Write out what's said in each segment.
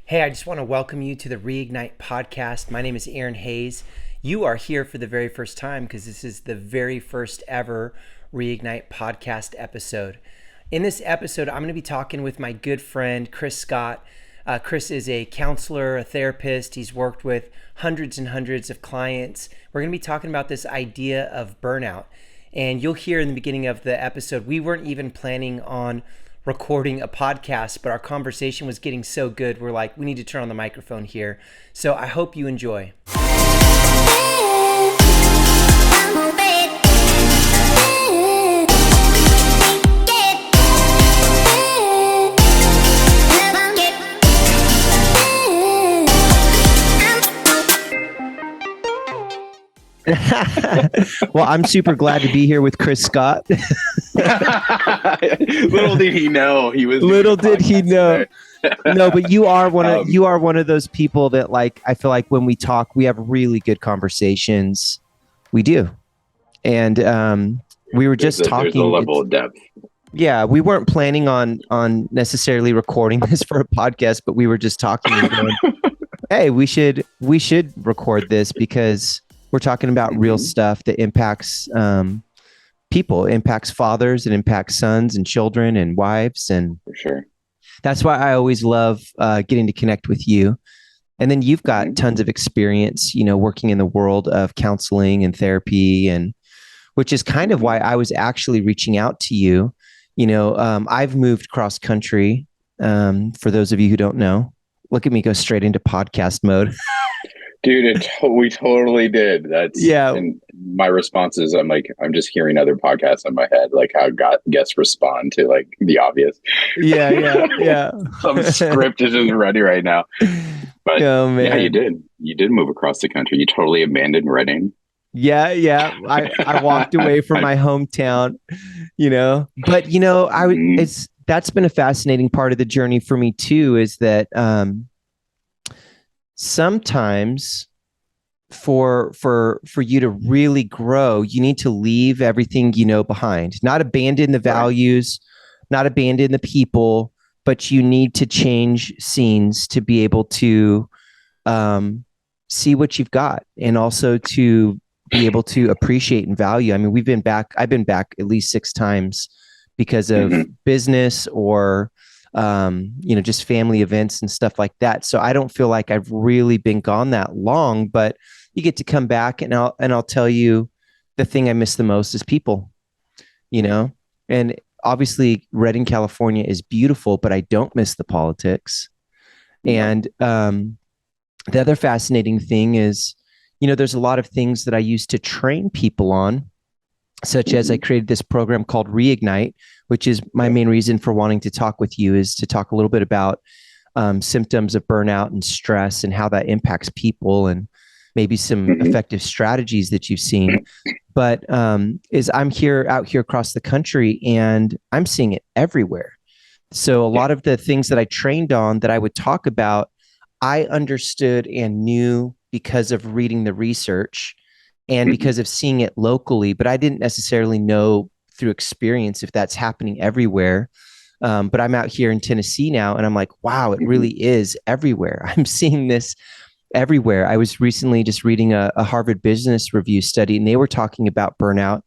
Hey, I just want to welcome you to the Reignite Podcast. My name is Aaron Hayes. You are here for the very first time because this is the very first ever Reignite Podcast episode. In this episode, I'm going to be talking with my good friend, Chris Scott. Chris is a counselor, a therapist. He's worked with hundreds and hundreds of clients. We're going to be talking about this idea of burnout. And you'll hear in the beginning of the episode, we weren't even planning on recording a podcast, but our conversation was getting so good. We're like, we need to turn on the microphone here. So I hope you enjoy. Well, I'm super glad to be here with Chris Scott. Little did he know he was. Little did he know. No, but you are one of those people that, like, I feel like when we talk, we have really good conversations. We do, and we were just talking. There's a level of depth. Yeah, we weren't planning on necessarily recording this for a podcast, but we were just talking and going, hey, we should record this because we're talking about real stuff that impacts people, impacts fathers, and impacts sons and children and wives. And for sure, that's why I always love getting to connect with you. And then you've got tons of experience, working in the world of counseling and therapy, and which is kind of why I was actually reaching out to you. I've moved cross country. For those of you who don't know, look at me go straight into podcast mode. Dude, we totally did. And my response is, I'm just hearing other podcasts in my head, like how guests respond to like the obvious. Yeah. Some script isn't ready right now. But oh, man. Yeah, you did move across the country. You totally abandoned Reading. Yeah. I walked away from my hometown, but that's been a fascinating part of the journey for me too, is that, sometimes for you to really grow, you need to leave everything behind, not abandon the values, not abandon the people, but you need to change scenes to be able to see what you've got, and also to be able to appreciate and value. I mean, I've been back at least 6 times because of business or just family events and stuff like that. So I don't feel like I've really been gone that long, but you get to come back and I'll tell you the thing I miss the most is people, and obviously Redding, California is beautiful, but I don't miss the politics. And the other fascinating thing is, there's a lot of things that I used to train people on, such as I created this program called Reignite, which is my main reason for wanting to talk with you, is to talk a little bit about symptoms of burnout and stress and how that impacts people, and maybe some effective strategies that you've seen. But is I'm out here across the country, and I'm seeing it everywhere. So a lot of the things that I trained on that I would talk about, I understood and knew because of reading the research and because of seeing it locally, but I didn't necessarily know through experience if that's happening everywhere. But I'm out here in Tennessee now, and I'm like, wow, it really is everywhere. I'm seeing this everywhere. I was recently just reading a Harvard Business Review study, and they were talking about burnout,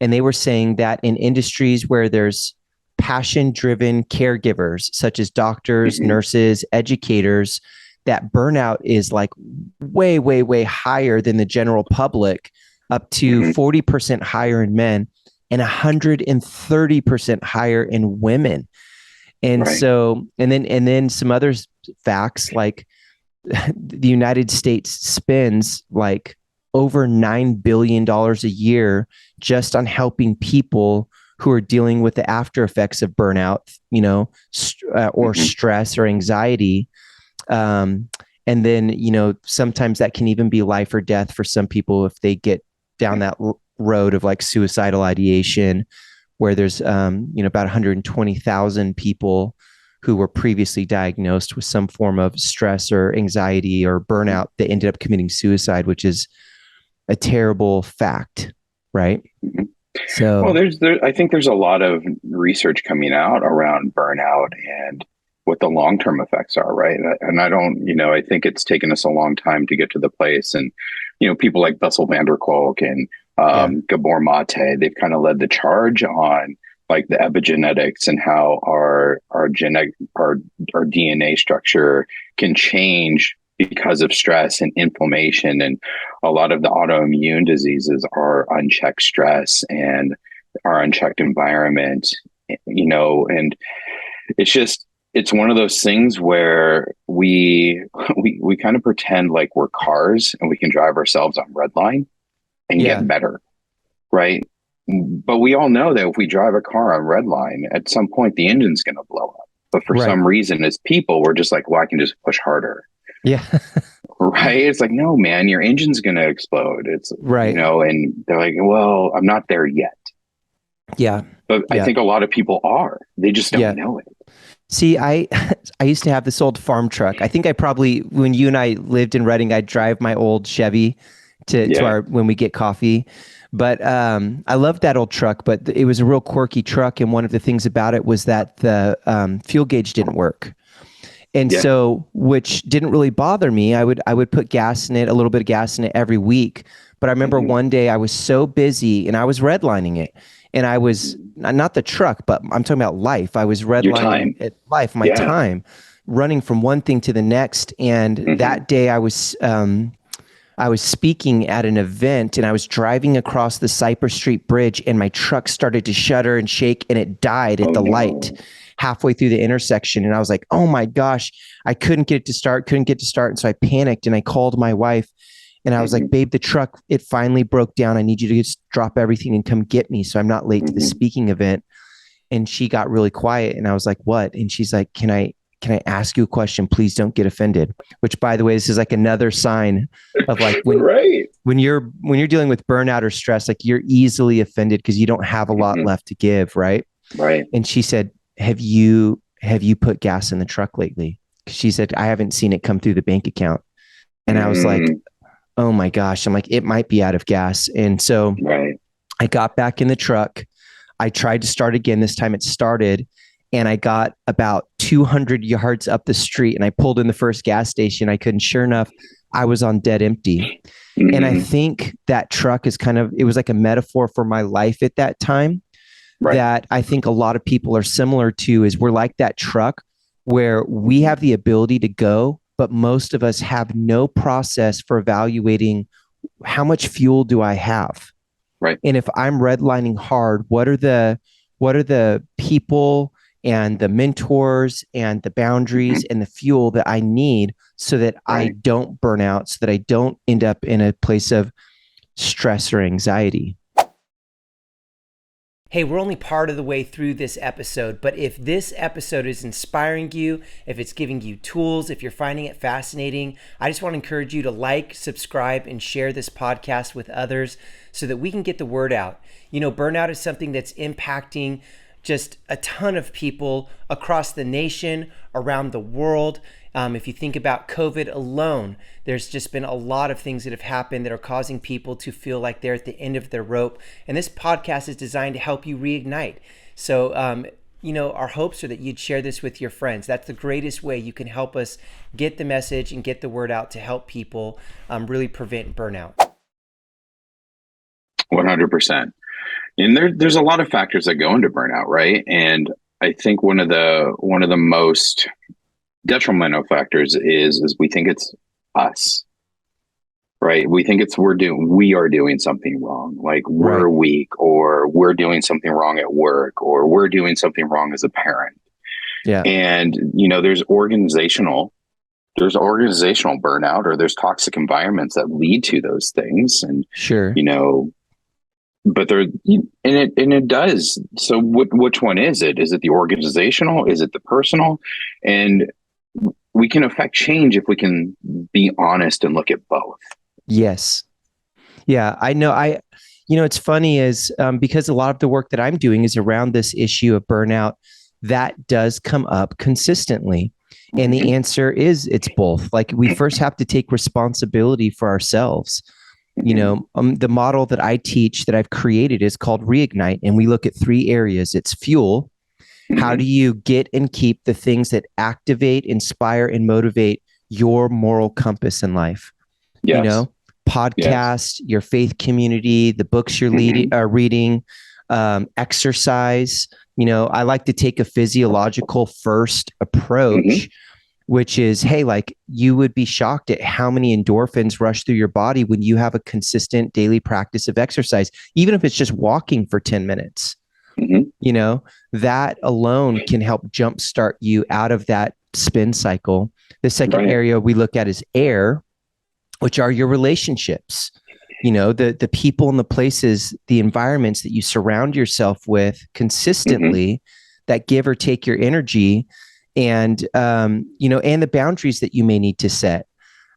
and they were saying that in industries where there's passion-driven caregivers, such as doctors, nurses, educators, that burnout is like way, way, way higher than the general public, up to 40% higher in men and 130% higher in women. And so, and then some other facts, like the United States spends like over $9 billion a year just on helping people who are dealing with the after effects of burnout, or stress or anxiety. And then, sometimes that can even be life or death for some people if they get down that road of like suicidal ideation, where there's, about 120,000 people who were previously diagnosed with some form of stress or anxiety or burnout that ended up committing suicide, which is a terrible fact, right? So, well, I think there's a lot of research coming out around burnout and what the long-term effects are, right? And I don't, I think it's taken us a long time to get to the place. And, people like Bessel Kolk and Gabor Mate, they've kind of led the charge on like the epigenetics and how our DNA structure can change because of stress and inflammation. And a lot of the autoimmune diseases are unchecked stress and our unchecked environment, and it's one of those things where we kind of pretend like we're cars and we can drive ourselves on red line and get better, right? But we all know that if we drive a car on red line, at some point the engine's going to blow up. But for some reason, as people, we're just like, well, I can just push harder. Yeah. Right. It's like, no, man, your engine's going to explode. It's right. And they're like, well, I'm not there yet. Yeah. But I think a lot of people are. They just don't know it. See, I used to have this old farm truck. I think when you and I lived in Reading, I'd drive my old Chevy to when we get coffee. But I loved that old truck, but it was a real quirky truck. And one of the things about it was that the fuel gauge didn't work. And so, which didn't really bother me. I would put gas in it, a little bit of gas in it every week. But I remember one day I was so busy and I was redlining it. And I was not the truck, but I'm talking about life. I was redlining life, my time, running from one thing to the next. And that day I was speaking at an event and I was driving across the Cypress Street Bridge and my truck started to shudder and shake and it died at the light halfway through the intersection. And I was like, oh my gosh, I couldn't get it to start. And so I panicked and I called my wife and I was like, babe, the truck, it finally broke down. I need you to just drop everything and come get me so I'm not late to the speaking event. And she got really quiet and I was like, what? And she's like, can I ask you a question? Please don't get offended. Which, by the way, this is like another sign of like when you're dealing with burnout or stress, like you're easily offended because you don't have a lot left to give, right? Right. And she said, have you put gas in the truck lately? She said, I haven't seen it come through the bank account. And I was like, oh my gosh. I'm like, it might be out of gas. And so I got back in the truck. I tried to start again. This time it started. And I got about 200 yards up the street and I pulled in the first gas station I couldn't. Sure enough, I was on dead empty. And I think that truck it was like a metaphor for my life at that time that I think a lot of people are similar to is we're like that truck where we have the ability to go, but most of us have no process for evaluating how much fuel do I have? Right. And if I'm redlining hard, what are the people and the mentors and the boundaries and the fuel that I need so that I don't burn out, so that I don't end up in a place of stress or anxiety. Hey, we're only part of the way through this episode, but if this episode is inspiring you, if it's giving you tools, if you're finding it fascinating, I just want to encourage you to like, subscribe, and share this podcast with others so that we can get the word out. Burnout is something that's impacting just a ton of people across the nation, around the world. If you think about COVID alone, there's just been a lot of things that have happened that are causing people to feel like they're at the end of their rope. And this podcast is designed to help you reignite. So, our hopes are that you'd share this with your friends. That's the greatest way you can help us get the message and get the word out to help people really prevent burnout. 100%. And there's a lot of factors that go into burnout, right? And I think one of the most detrimental factors is we think it's us, right? We think we are doing something wrong, like we're weak, or we're doing something wrong at work, or we're doing something wrong as a parent. Yeah. And there's organizational burnout, or there's toxic environments that lead to those things. And but it does. So which one is it? Is it the organizational? Is it the personal? And we can affect change if we can be honest and look at both. Yes. Yeah, I know. It's funny is because a lot of the work that I'm doing is around this issue of burnout that does come up consistently. And the answer is it's both. Like we first have to take responsibility for ourselves. The model that I teach that I've created is called Reignite. And we look at 3 areas. It's fuel, How do you get and keep the things that activate, inspire, and motivate your moral compass in life? You Yes. know, podcast, your faith community, the books you're reading, exercise. I like to take a physiological first approach, which is, hey, like, you would be shocked at how many endorphins rush through your body when you have a consistent daily practice of exercise, even if it's just walking for 10 minutes. That alone can help jumpstart you out of that spin cycle. The second area we look at is air, which are your relationships, the people and the places, the environments that you surround yourself with consistently that give or take your energy, and and the boundaries that you may need to set.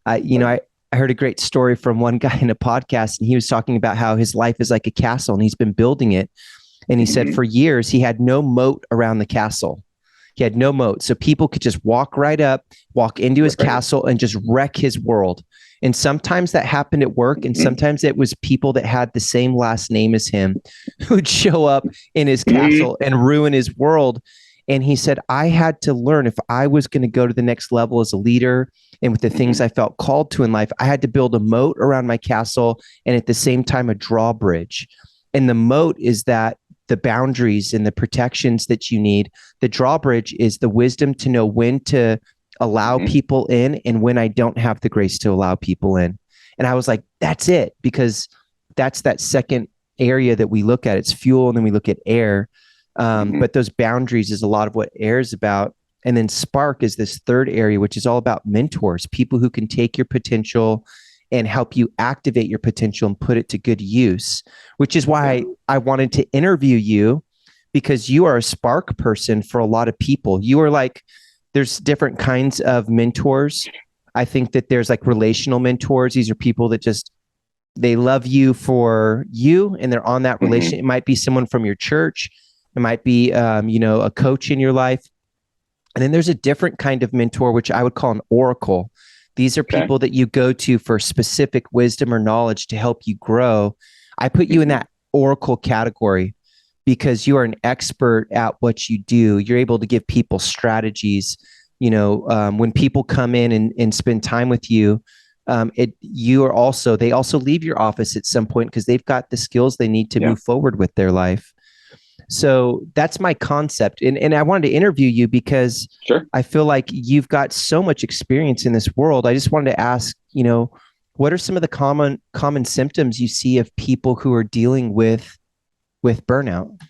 I heard a great story from one guy in a podcast, and he was talking about how his life is like a castle and he's been building it. And he said for years, he had no moat around the castle. He had no moat. So people could just walk right up, walk into his castle and just wreck his world. And sometimes that happened at work. And sometimes it was people that had the same last name as him who'd show up in his castle and ruin his world. And he said, I had to learn, if I was going to go to the next level as a leader and with the things I felt called to in life, I had to build a moat around my castle and at the same time a drawbridge. And the moat is that the boundaries and the protections that you need. The drawbridge is the wisdom to know when to allow people in and when I don't have the grace to allow people in. And I was like, that's it, because that's that second area that we look at. It's fuel, and then we look at air. But those boundaries is a lot of what air is about. And then spark is this third area, which is all about mentors, people who can take your potential and help you activate your potential and put it to good use, which is why I wanted to interview you, because you are a spark person for a lot of people. You are like, there's different kinds of mentors. I think that there's like relational mentors. These are people that just, they love you for you and they're on that relation. It might be someone from your church. It might be, a coach in your life. And then there's a different kind of mentor, which I would call an oracle. These are people that you go to for specific wisdom or knowledge to help you grow. I put you in that oracle category because you are an expert at what you do. You're able to give people strategies. When people come in and spend time with you, they also leave your office at some point because they've got the skills they need to move forward with their life. So that's my concept. And I wanted to interview you because I feel like you've got so much experience in this world. I just wanted to ask, what are some of the common symptoms you see of people who are dealing with burnout?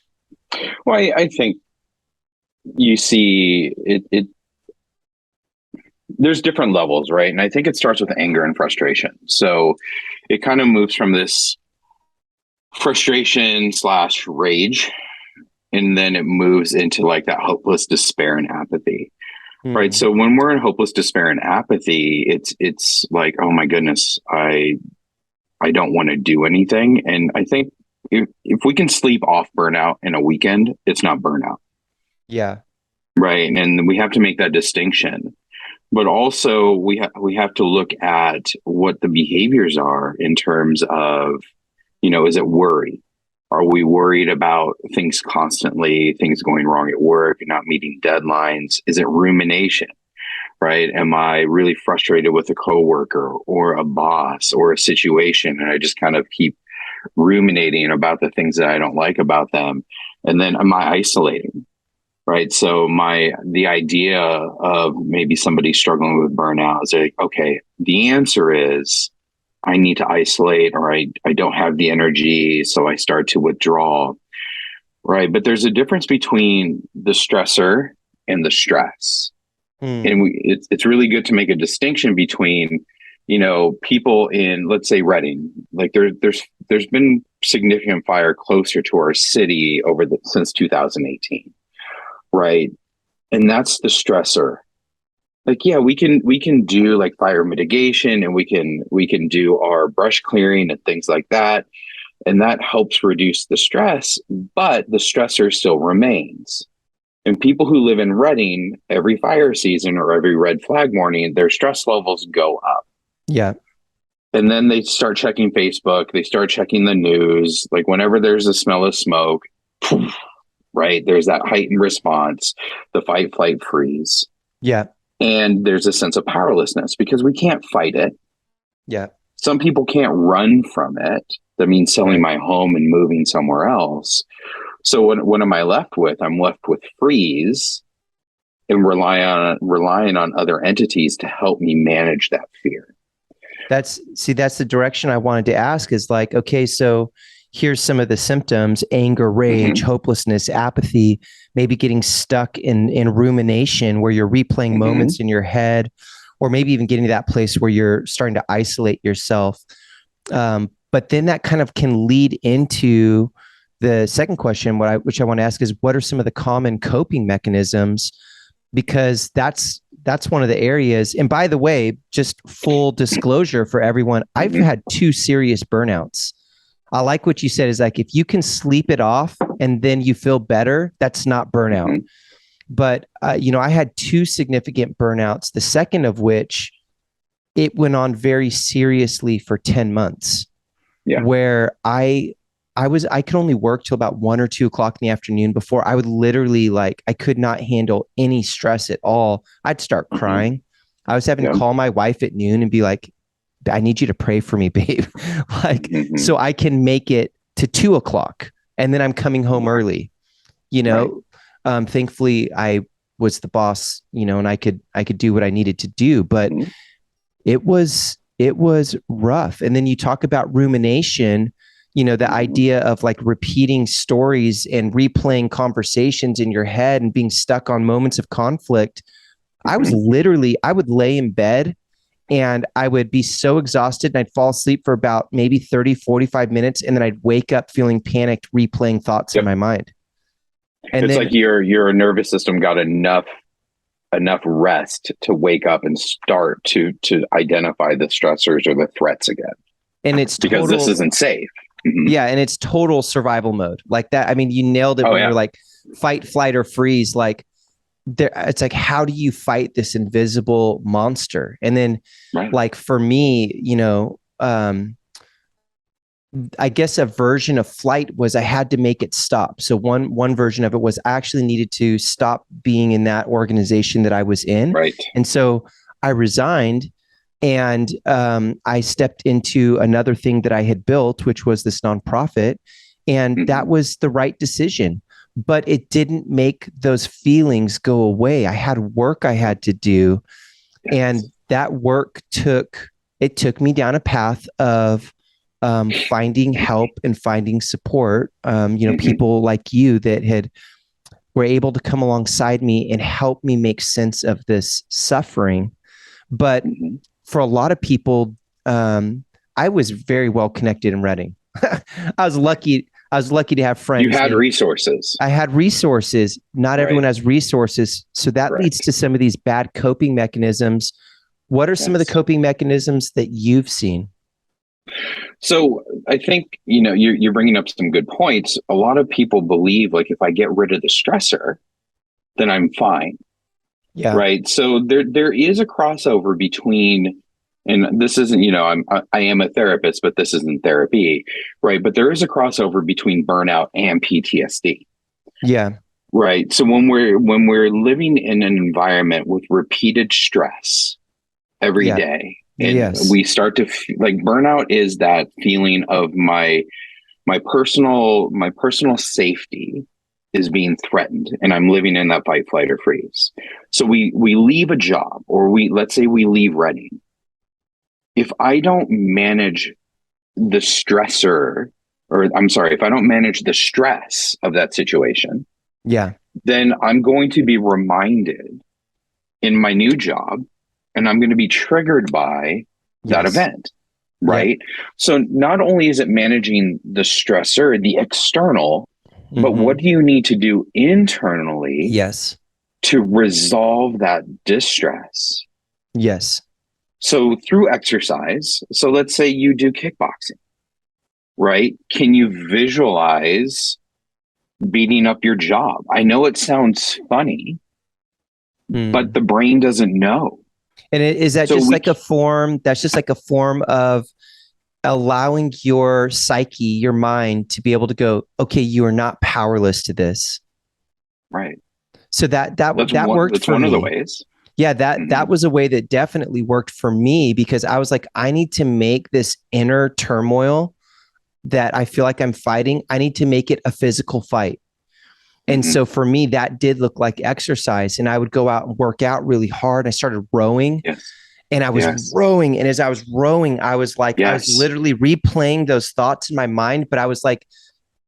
Well, I think you see it there's different levels, right? And I think it starts with anger and frustration. So it kind of moves from this frustration / rage, and then it moves into like that hopeless despair and apathy, right? So when we're in hopeless despair and apathy, it's like, oh my goodness, I don't want to do anything. And I think if we can sleep off burnout in a weekend, it's not burnout. Yeah. Right. And we have to make that distinction. But also we have to look at what the behaviors are in terms of, is it worry? Are we worried about things constantly, things going wrong at work, not meeting deadlines? Is it rumination, right? Am I really frustrated with a coworker or a boss or a situation, and I just kind of keep ruminating about the things that I don't like about them? And then am I isolating, right? So the idea of maybe somebody struggling with burnout is like, okay, the answer is I need to isolate, or I don't have the energy, so I start to withdraw, right? But there's a difference between the stressor and the stress. And it's really good to make a distinction between, people in, let's say, Reading. Like there's been significant fire closer to our city since 2018, right? And that's the stressor. Like, yeah, we can do like fire mitigation, and we can do our brush clearing and things like that. And that helps reduce the stress, but the stressor still remains. And people who live in Reading, every fire season or every red flag morning, their stress levels go up. Yeah. And then they start checking Facebook, they start checking the news. Like whenever there's a smell of smoke, right? There's that heightened response, the fight, flight, freeze. Yeah. And there's a sense of powerlessness because we can't fight it. Yeah. Some people can't run from it. That means selling my home and moving somewhere else. So what am I left with? I'm left with freeze and relying on other entities to help me manage that fear. That's the direction I wanted to ask is like, okay, so here's some of the symptoms: anger, rage, hopelessness, apathy, maybe getting stuck in rumination where you're replaying moments in your head, or maybe even getting to that place where you're starting to isolate yourself. But then that kind of can lead into the second question, which I want to ask is, what are some of the common coping mechanisms? Because that's one of the areas. And by the way, just full disclosure for everyone, I've had 2 serious burnouts. I like what you said is like, if you can sleep it off and then you feel better, that's not burnout. But, I had 2 significant burnouts, the second of which it went on very seriously for 10 months where I could only work till about 1 or 2 o'clock in the afternoon before I would literally I could not handle any stress at all. I'd start crying. I was having to call my wife at noon and be like, I need you to pray for me, babe. So I can make it to 2 o'clock and then I'm coming home early, thankfully I was the boss, and I could do what I needed to do, but it was rough. And then you talk about rumination, the idea of repeating stories and replaying conversations in your head and being stuck on moments of conflict. I would lay in bed and I would be so exhausted and I'd fall asleep for about maybe 30, 45 minutes. And then I'd wake up feeling panicked, replaying thoughts in my mind. And it's then, like your nervous system got enough rest to wake up and start to identify the stressors or the threats again. And it's because this isn't safe. Yeah. And it's total survival mode like that. I mean, you nailed it when you're like fight, flight, or freeze. It's like, how do you fight this invisible monster? And then for me, I guess a version of flight was I had to make it stop. So one version of it was I actually needed to stop being in that organization that I was in. Right. And so I resigned and I stepped into another thing that I had built, which was this nonprofit. And that was the right decision, but it didn't make those feelings go away. I had work I had to do. And that work took me down a path of finding help and finding support, people like you that were able to come alongside me and help me make sense of this suffering. But for a lot of people, I was very well connected in Reading. I was lucky to have friends. You had resources. I had resources. Not everyone has resources. So that leads to some of these bad coping mechanisms. What are some of the coping mechanisms that you've seen? So I think, you're bringing up some good points. A lot of people believe if I get rid of the stressor, then I'm fine. Yeah. Right. So there is a crossover between, and this isn't, I am a therapist, but this isn't therapy. Right. But there is a crossover between burnout and PTSD. Yeah. Right. So when we're living in an environment with repeated stress every day, and we start to burnout is that feeling of my personal safety is being threatened and I'm living in that fight, flight, or freeze. So we leave a job, or let's say we leave Reading. If I don't manage the stressor, if I don't manage the stress of that situation, then I'm going to be reminded in my new job, and I'm going to be triggered by that event, right? So not only is it managing the stressor, the external, but what do you need to do internally to resolve that distress? Yes. So through exercise, so let's say you do kickboxing, right? Can you visualize beating up your job? I know it sounds funny, but the brain doesn't know. And is that just like a form? That's just like a form of allowing your psyche, your mind, to be able to go, okay, you are not powerless to this. Right. So that worked That's for one of the me. ways. Yeah, that was a way that definitely worked for me, because I was like, I need to make this inner turmoil that I feel like I'm fighting, I need to make it a physical fight. And Mm-hmm. so for me, that did look like exercise. And I would go out and work out really hard. I started rowing, Yes. and I was Yes. rowing. And as I was rowing, I was like, I was Yes. literally replaying those thoughts in my mind, but I was like,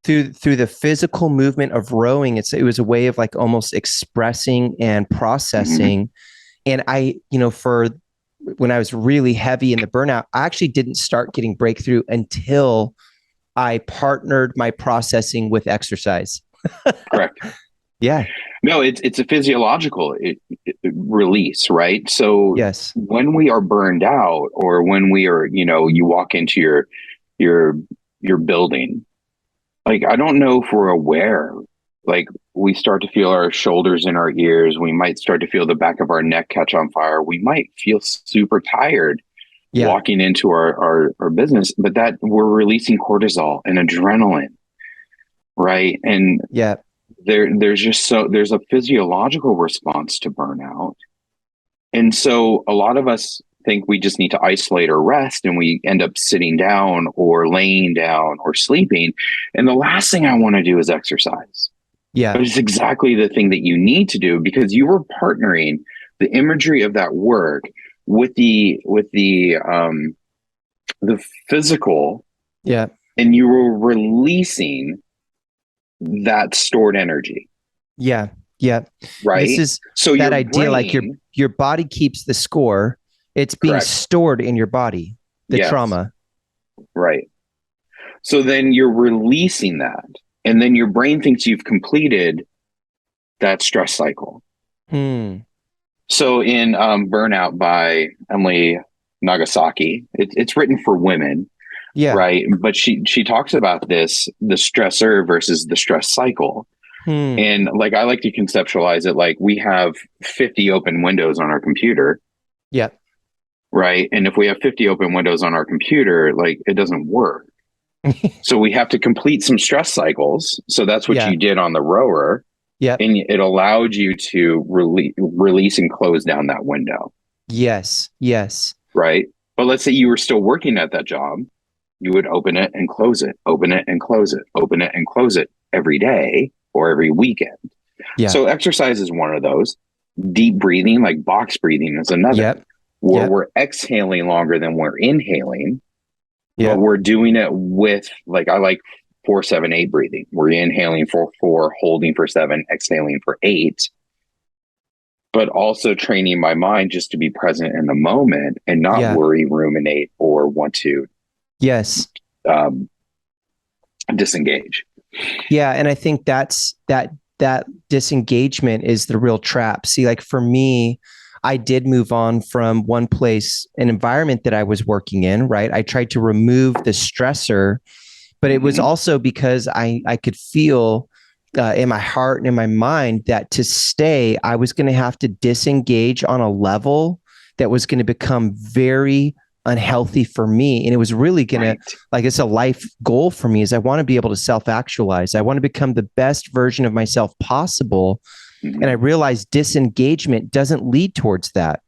through the physical movement of rowing, it was a way of like almost expressing and Mm-hmm. processing. And I, for when I was really heavy in the burnout, I actually didn't start getting breakthrough until I partnered my processing with exercise. Correct. Yeah. No, it's a physiological release, right? So Yes. when we are burned out, or when we are, you walk into your your building, like, I don't know if we're aware, like, we start to feel our shoulders in our ears. We might start to feel the back of our neck catch on fire. We might feel super tired Yeah. walking into our business, but that we're releasing cortisol and adrenaline, right? And Yeah. there's a physiological response to burnout. And so a lot of us think we just need to isolate or rest, and we end up sitting down or laying down or sleeping. And the last thing I want to do is exercise. Yeah. But it's exactly the thing that you need to do, because you were partnering the imagery of that work with the physical, Yeah. and you were releasing that stored energy, Yeah. Yeah. This right? is So that your idea, like brain, your body keeps the score. It's being correct. stored in your body, the Yes, trauma. right. So then you're releasing that. And then your brain thinks you've completed that stress cycle. Hmm. So in Burnout by Emily Nagasaki, it's written for women, Yeah. right? But she talks about the stressor versus the stress cycle. Hmm. And like, I like to conceptualize it like we have 50 open windows on our computer, Yeah. right? And if we have 50 open windows on our computer, like, it doesn't work. So we have to complete some stress cycles. So that's what Yeah. you did on the rower. Yeah. And it allowed you to release and close down that window. Yes. Yes. Right. But let's say you were still working at that job, you would open it and close it, open it and close it, open it and close it every day or every weekend. Yeah. So exercise is one of those. Deep breathing, like box breathing, is another, Yep. where Yep. we're exhaling longer than we're inhaling. Yeah. But we're doing it with, like, I like 4-7-8 breathing. We're inhaling for 4, holding for 7, exhaling for 8. But also training my mind just to be present in the moment and not Yeah. worry, ruminate, or want to Yes. disengage. Yeah. And I think that disengagement is the real trap. See, like for me, I did move on from one place, an environment that I was working in, right? I tried to remove the stressor, but it was also because I could feel in my heart and in my mind that to stay, I was going to have to disengage on a level that was going to become very unhealthy for me. And it was really going to, like, it's a life goal for me, is I want to be able to self-actualize. I want to become the best version of myself possible. And I realized disengagement doesn't lead towards that.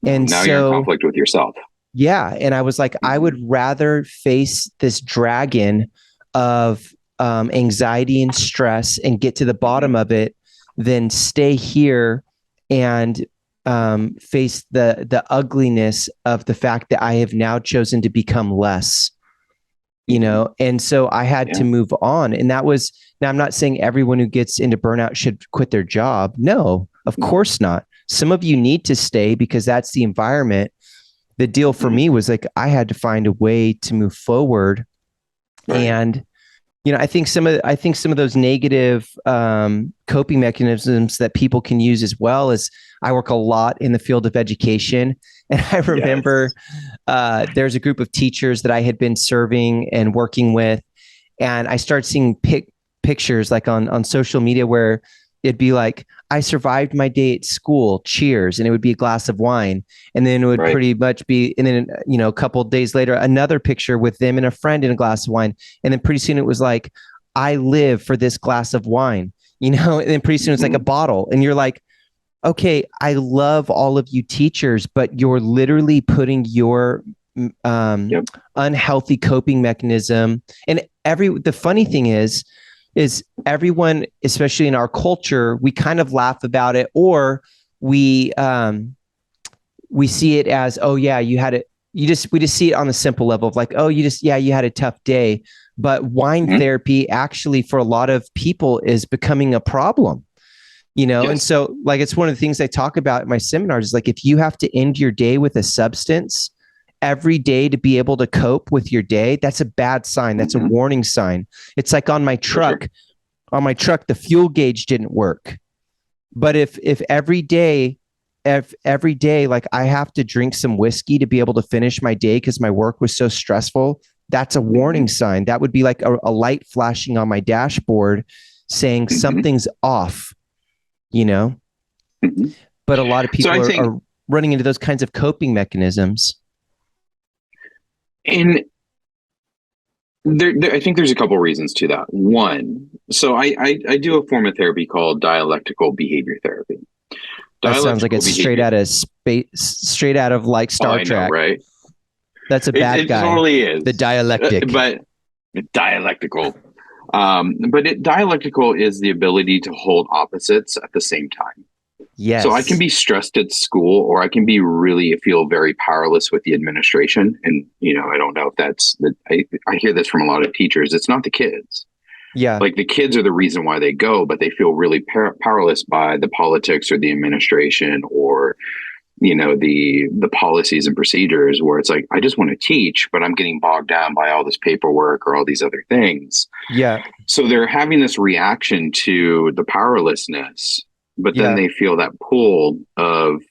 And now so you're in conflict with yourself. Yeah. And I was like, I would rather face this dragon of anxiety and stress and get to the bottom of it than stay here and face the ugliness of the fact that I have now chosen to become less, And so I had to move on. And that was, now I'm not saying everyone who gets into burnout should quit their job. No, of course not. Some of you need to stay because that's the environment. The deal for me was like, I had to find a way to move forward. And, I think some of those negative coping mechanisms that people can use as well is, I work a lot in the field of education. And I remember there's a group of teachers that I had been serving and working with. And I started seeing pictures like on social media where it'd be like, I survived my day at school, cheers. And it would be a glass of wine. And then it would pretty much be, and then, a couple of days later, another picture with them and a friend in a glass of wine. And then pretty soon it was like, I live for this glass of wine. and then pretty soon it's like a bottle, and you're like, okay, I love all of you teachers, but you're literally putting your unhealthy coping mechanism. And the funny thing is everyone, especially in our culture, we kind of laugh about it, or we see it as, oh yeah, you had it. We just see it on the simple level of like, oh, you had a tough day. But wine therapy actually for a lot of people is becoming a problem. Yes. And so like, it's one of the things I talk about in my seminars is like, if you have to end your day with a substance every day to be able to cope with your day, that's a bad sign. That's a warning sign. It's like on my truck, the fuel gauge didn't work. But if every day, like I have to drink some whiskey to be able to finish my day because my work was so stressful, that's a warning sign. That would be like a light flashing on my dashboard saying something's off. But a lot of people are running into those kinds of coping mechanisms. And I think there's a couple reasons to that. One, so I do a form of therapy called dialectical behavior therapy. That sounds like it's straight out of like Star Trek, right? That's a bad guy. It totally is. The dialectic, but dialectical. Dialectical is the ability to hold opposites at the same time. Yes. So I can be stressed at school, or I can feel very powerless with the administration. And, I don't know if I hear this from a lot of teachers. It's not the kids. Yeah. Like the kids are the reason why they go, but they feel really powerless by the politics or the administration or, the policies and procedures, where it's like, I just want to teach, but I'm getting bogged down by all this paperwork or all these other things. Yeah. So they're having this reaction to the powerlessness, but then they feel that pull of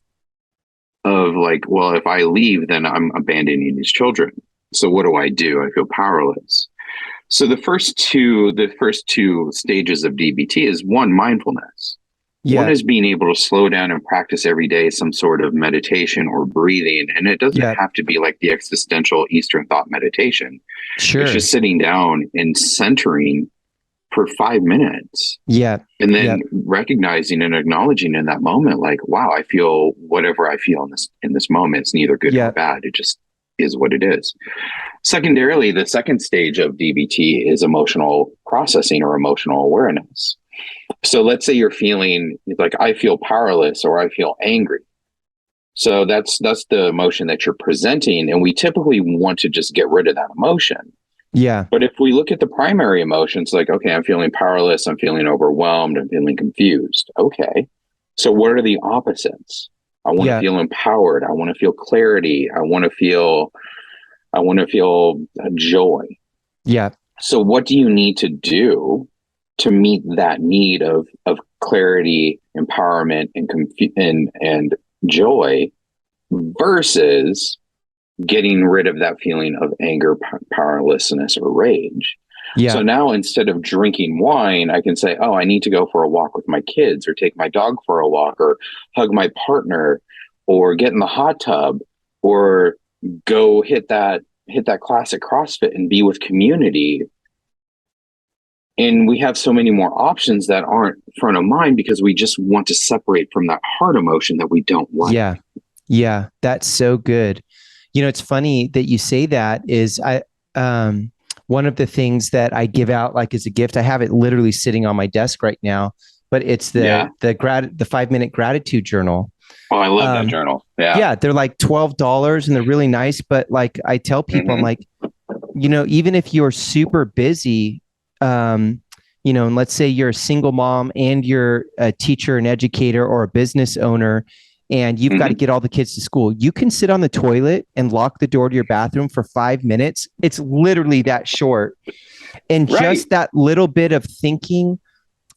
like, well, if I leave, then I'm abandoning these children. So what do? I feel powerless. So the first two stages of DBT is one, mindfulness. Yeah. One is being able to slow down and practice every day some sort of meditation or breathing. And it doesn't have to be like the existential Eastern thought meditation. Sure. It's just sitting down and centering for 5 minutes. Yeah. And then recognizing and acknowledging in that moment, like, wow, I feel whatever I feel in this moment. It's neither good nor bad. It just is what it is. Secondarily, the second stage of DBT is emotional processing or emotional awareness. So let's say you're feeling like, I feel powerless or I feel angry. So that's the emotion that you're presenting. And we typically want to just get rid of that emotion. Yeah. But if we look at the primary emotions, like, okay, I'm feeling powerless, I'm feeling overwhelmed, I'm feeling confused. Okay. So what are the opposites? I want to feel empowered. I want to feel clarity. I want to feel joy. Yeah. So what do you need to do to meet that need of clarity, empowerment, and joy versus getting rid of that feeling of anger, powerlessness, or rage? Yeah. So now instead of drinking wine, I can say, oh, I need to go for a walk with my kids, or take my dog for a walk, or hug my partner, or get in the hot tub, or go hit that classic CrossFit and be with community. And we have so many more options that aren't front of mind because we just want to separate from that hard emotion that we don't like. Yeah. Yeah. That's so good. It's funny that you say that. Is one of the things that I give out like as a gift, I have it literally sitting on my desk right now, but it's the 5-minute gratitude journal. Oh, I love that journal. Yeah. Yeah. They're like $12 and they're really nice. But like I tell people, I'm like, even if you're super busy, and let's say you're a single mom and you're a teacher, an educator, or a business owner, and you've got to get all the kids to school, you can sit on the toilet and lock the door to your bathroom for 5 minutes. It's literally that short. And just that little bit of thinking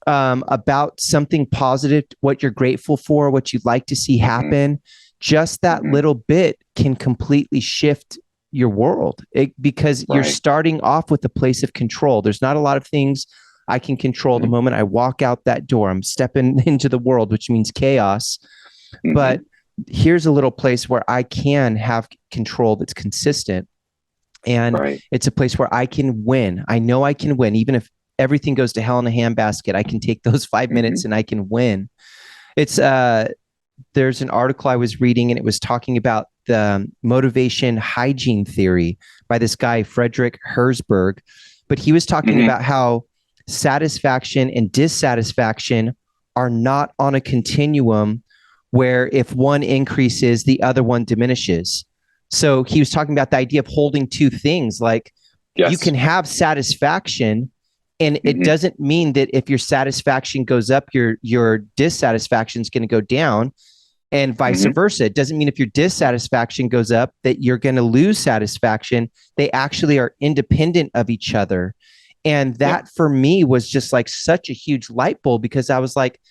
about something positive, what you're grateful for, what you'd like to see happen, just that little bit can completely shift your world because you're starting off with a place of control. There's not a lot of things I can control the moment I walk out that door. I'm stepping into the world, which means chaos. But here's a little place where I can have control that's consistent. And it's a place where I can win. I know I can win, even if everything goes to hell in a handbasket, I can take those 5 minutes and I can win. It's there's an article I was reading, and it was talking about the motivation hygiene theory by this guy, Frederick Herzberg. But he was talking about how satisfaction and dissatisfaction are not on a continuum where if one increases, the other one diminishes. So he was talking about the idea of holding two things. Like you can have satisfaction, and it doesn't mean that if your satisfaction goes up, your dissatisfaction is going to go down, and vice versa. It doesn't mean if your dissatisfaction goes up that you're going to lose satisfaction. They actually are independent of each other. And that for me was just like such a huge light bulb, because I was like,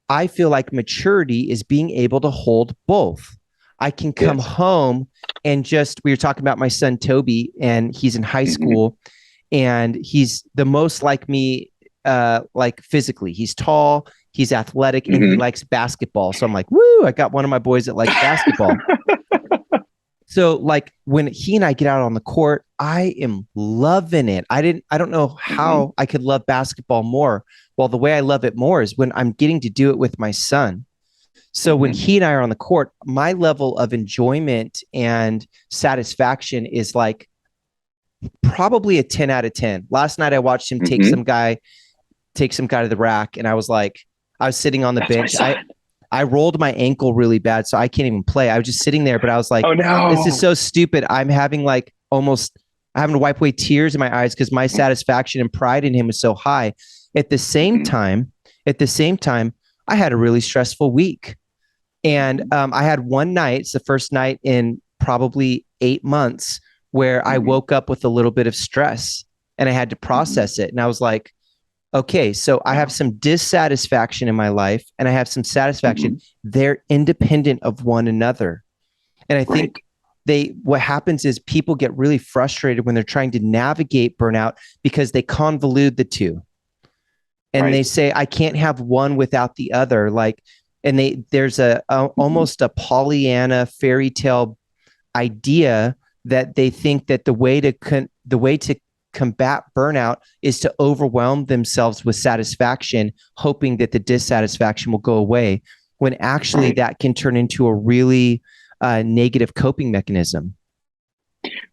I feel like maturity is being able to hold both. I can come home and just, we were talking about my son, Toby, and he's in high school, and he's the most like me, like physically. He's tall, he's athletic, and he likes basketball. So I'm like, woo, I got one of my boys that likes basketball. So like when he and I get out on the court, I am loving it. I don't know how I could love basketball more. Well, the way I love it more is when I'm getting to do it with my son. So when he and I are on the court, my level of enjoyment and satisfaction is like probably a 10 out of 10. Last night I watched him take some guy to the rack, and I was like, I was sitting on the bench. I rolled my ankle really bad, so I can't even play. I was just sitting there, but I was like, oh no, this is so stupid. I'm having like having to wipe away tears in my eyes because my satisfaction and pride in him is so high. At the same time, I had a really stressful week. And I had one night, it's the first night in probably 8 months, where I woke up with a little bit of stress and I had to process it. And I was like, okay, so I have some dissatisfaction in my life and I have some satisfaction. They're independent of one another. And I think what happens is people get really frustrated when they're trying to navigate burnout because they convolute the two. And they say, I can't have one without the other. Like, and there's almost a Pollyanna fairy tale idea that they think that the way to combat burnout is to overwhelm themselves with satisfaction, hoping that the dissatisfaction will go away, when actually that can turn into a really negative coping mechanism.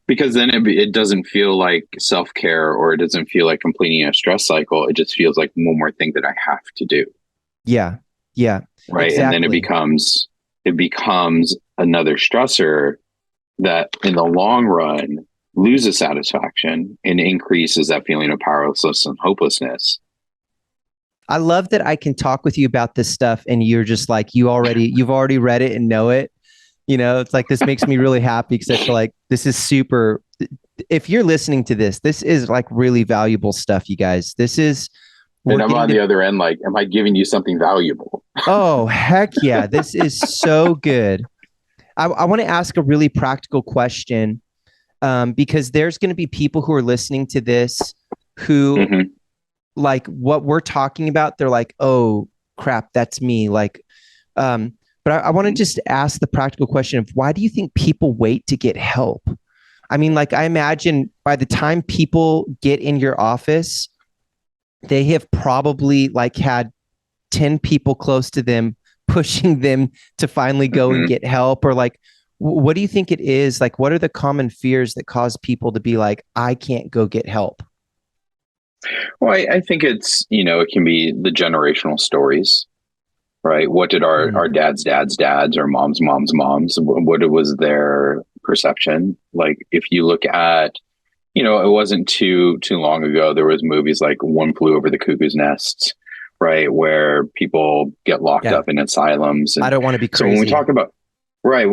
Because then it doesn't feel like self-care, or it doesn't feel like completing a stress cycle. It just feels like one more thing that I have to do. Yeah. Yeah. Right. Exactly. And then it becomes another stressor that in the long run loses satisfaction and increases that feeling of powerlessness and hopelessness. I love that I can talk with you about this stuff and you're just like, you've already read it and know it. You know, it's like, this makes me really happy because I feel like this is super. If you're listening to this is like really valuable stuff, you guys. This is. And I'm on the other end, like, am I giving you something valuable? Oh, heck yeah. This is so good. I want to ask a really practical question, because there's going to be people who are listening to this who like what we're talking about. They're like, oh crap, that's me. Like, but I want to just ask the practical question of, why do you think people wait to get help? I mean, like, I imagine by the time people get in your office, they have probably like had 10 people close to them pushing them to finally go and get help. Or like, what do you think it is? Like, what are the common fears that cause people to be like, I can't go get help? Well, I think it's, it can be the generational stories, right? What did our dads' or moms' what was their perception? Like, if you look at, it wasn't too long ago, there was movies like One Flew Over the Cuckoo's Nest, right? Where people get locked up in asylums. And I don't want to be crazy. So when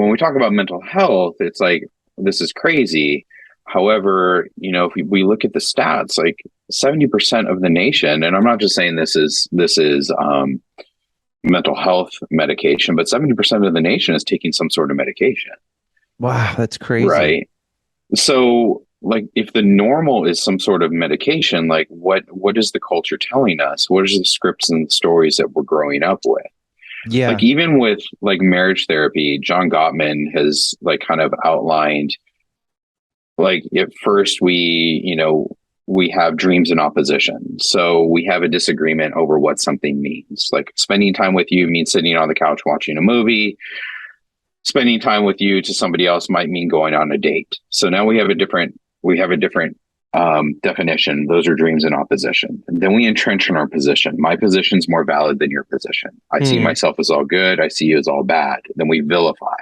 we talk about mental health, it's like, this is crazy. However, if we look at the stats, like 70% of the nation, and I'm not just saying this is mental health medication, but 70% of the nation is taking some sort of medication. Wow, that's crazy. Right. So, like, if the normal is some sort of medication, like what is the culture telling us? What is the scripts and stories that we're growing up with? Yeah. Like, even with like marriage therapy, John Gottman has like kind of outlined, like, at first we we have dreams in opposition. So we have a disagreement over what something means. Like spending time with you means sitting on the couch watching a movie. Spending time with you to somebody else might mean going on a date. So now we have a different definition. Those are dreams in opposition. And then we entrench in our position. My position's more valid than your position. I see myself as all good. I see you as all bad. Then we vilify,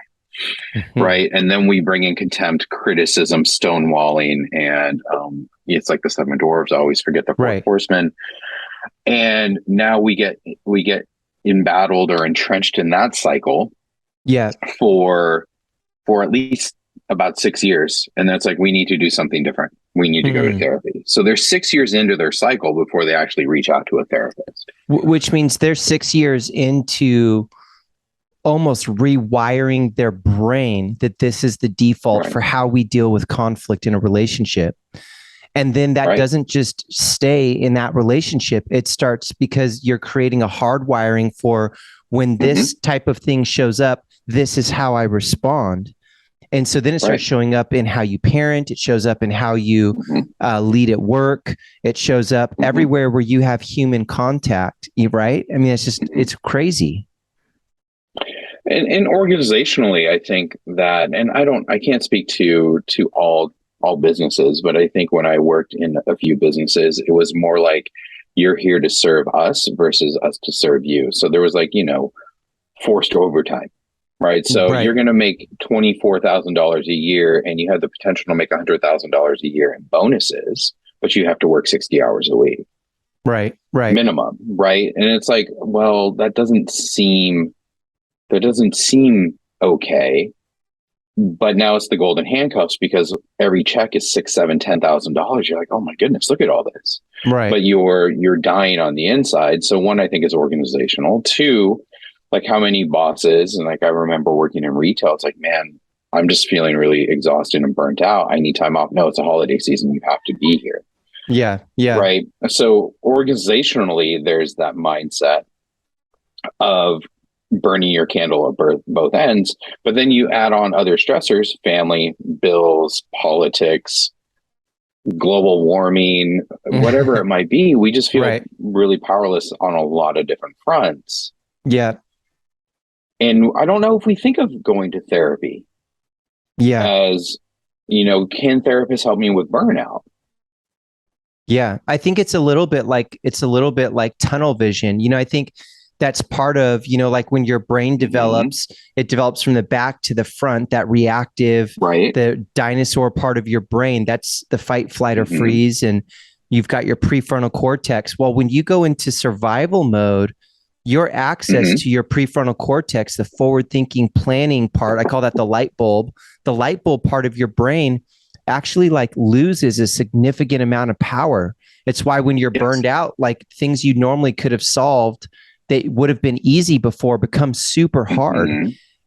right? And then we bring in contempt, criticism, stonewalling, and it's like the seven dwarves. I always forget the fourth horseman. And now we get embattled or entrenched in that cycle. Yeah. For at least about 6 years. And that's like, we need to do something different. We need to go to therapy. So they're 6 years into their cycle before they actually reach out to a therapist. Which means they're 6 years into almost rewiring their brain that this is the default for how we deal with conflict in a relationship. And then that doesn't just stay in that relationship. It starts because you're creating a hardwiring for when this type of thing shows up, this is how I respond. And so then it starts showing up in how you parent. It shows up in how you lead at work. It shows up everywhere where you have human contact, right? I mean, it's just, it's crazy. And organizationally, I think that, and I can't speak to all businesses, but I think when I worked in a few businesses, it was more like, you're here to serve us versus us to serve you. So there was like, forced overtime. Right. So you're going to make $24,000 a year and you have the potential to make $100,000 a year in bonuses, but you have to work 60 hours a week. Right. Minimum. Right. And it's like, well, that doesn't seem okay. But now it's the golden handcuffs because every check is $6,000, $7,000, $10,000. You're like, oh my goodness, look at all this. Right. But you're dying on the inside. So one, I think is organizational. Two, like how many bosses, and like I remember working in retail, it's like, man, I'm just feeling really exhausted and burnt out. I need time off. No, it's a holiday season. You have to be here. Yeah. Right. So organizationally, there's that mindset of burning your candle at both ends. But then you add on other stressors, family, bills, politics, global warming, whatever it might be. We just feel really powerless on a lot of different fronts. Yeah. And I don't know if we think of going to therapy as, can therapists help me with burnout? Yeah, I think it's a little bit like tunnel vision. I think that's part of, like when your brain develops, it develops from the back to the front, that reactive, the dinosaur part of your brain, that's the fight, flight, or freeze. And you've got your prefrontal cortex. Well, when you go into survival mode, your access to your prefrontal cortex, the forward-thinking planning part, I call that the light bulb part of your brain actually like loses a significant amount of power. It's why when you're burned out, like things you normally could have solved, they would have been easy before, become super hard.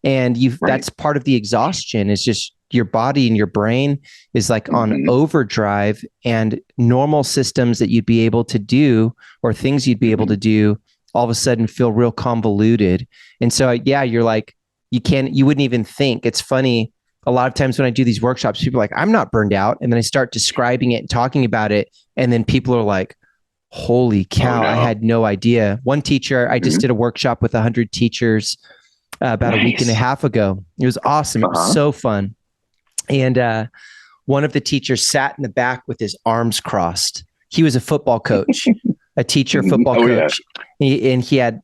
And that's part of the exhaustion, is just your body and your brain is like on overdrive, and normal systems that you'd be able to do or things you'd be able to do all of a sudden feel real convoluted. And so, you're like, you wouldn't even think. It's funny. A lot of times when I do these workshops, people are like, I'm not burned out. And then I start describing it and talking about it. And then people are like, holy cow, I had no idea. One teacher, I just did a workshop with 100 teachers about a week and a half ago. It was awesome. It was so fun. And one of the teachers sat in the back with his arms crossed. He was a football coach. A teacher, football coach. Yeah. He had,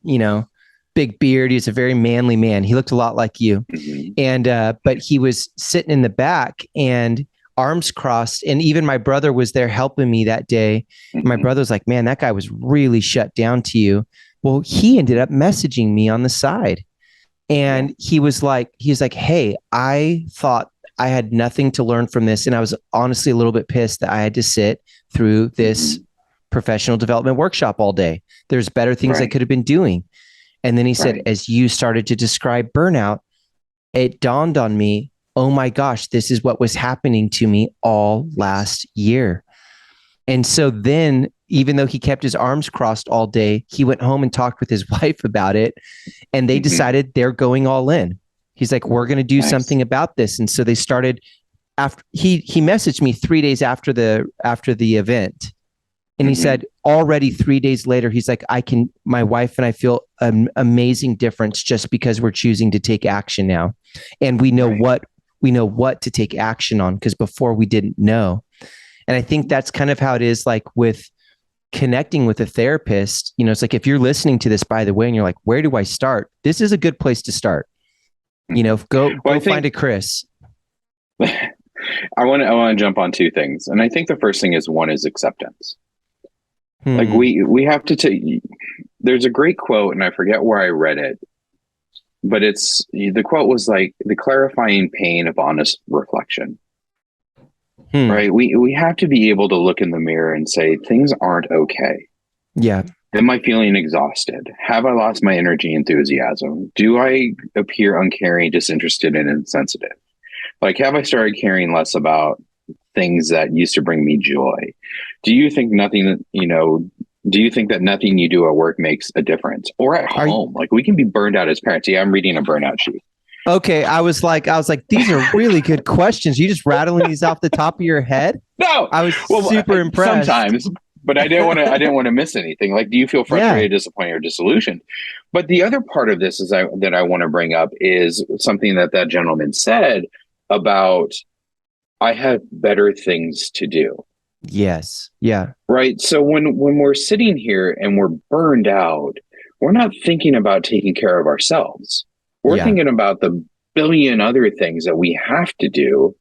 big beard. He was a very manly man. He looked a lot like you. And, but he was sitting in the back and arms crossed. And even my brother was there helping me that day. My brother was like, man, that guy was really shut down to you. Well, he ended up messaging me on the side. And he was like, hey, I thought I had nothing to learn from this. And I was honestly a little bit pissed that I had to sit through this professional development workshop all day. There's better things I could have been doing. And then he said, as you started to describe burnout, it dawned on me, oh my gosh, this is what was happening to me all last year. And so then, even though he kept his arms crossed all day, he went home and talked with his wife about it. And they decided they're going all in. He's like, we're going to do something about this. And so they started after he messaged me 3 days after the event. And he said, already 3 days later, he's like, my wife and I feel an amazing difference just because we're choosing to take action now. And we know what to take action on, because before we didn't know. And I think that's kind of how it is, like with connecting with a therapist. It's like, if you're listening to this, by the way, and you're like, where do I start? This is a good place to start. Go find a Chris. I want to jump on two things. And I think the first thing is acceptance. Like we have to take, there's a great quote, and I forget where I read it, but the quote was like, the clarifying pain of honest reflection, right? We have to be able to look in the mirror and say, things aren't okay. Yeah. Am I feeling exhausted? Have I lost my energy, enthusiasm? Do I appear uncaring, disinterested, and insensitive? Like, have I started caring less about things that used to bring me joy? Do you think that nothing you do at work makes a difference, or at home? Like, we can be burned out as parents. Yeah, I'm reading a burnout sheet. Okay. I was like, these are really good questions. You just rattling these off the top of your head? No, I was super impressed. Sometimes, but I didn't want to miss anything. Like, do you feel frustrated, disappointed, or disillusioned? But the other part of this that I want to bring up is something that gentleman said about, I have better things to do. Yes. Yeah. Right. So when we're sitting here and we're burned out, we're not thinking about taking care of ourselves. We're thinking about the billion other things that we have to do.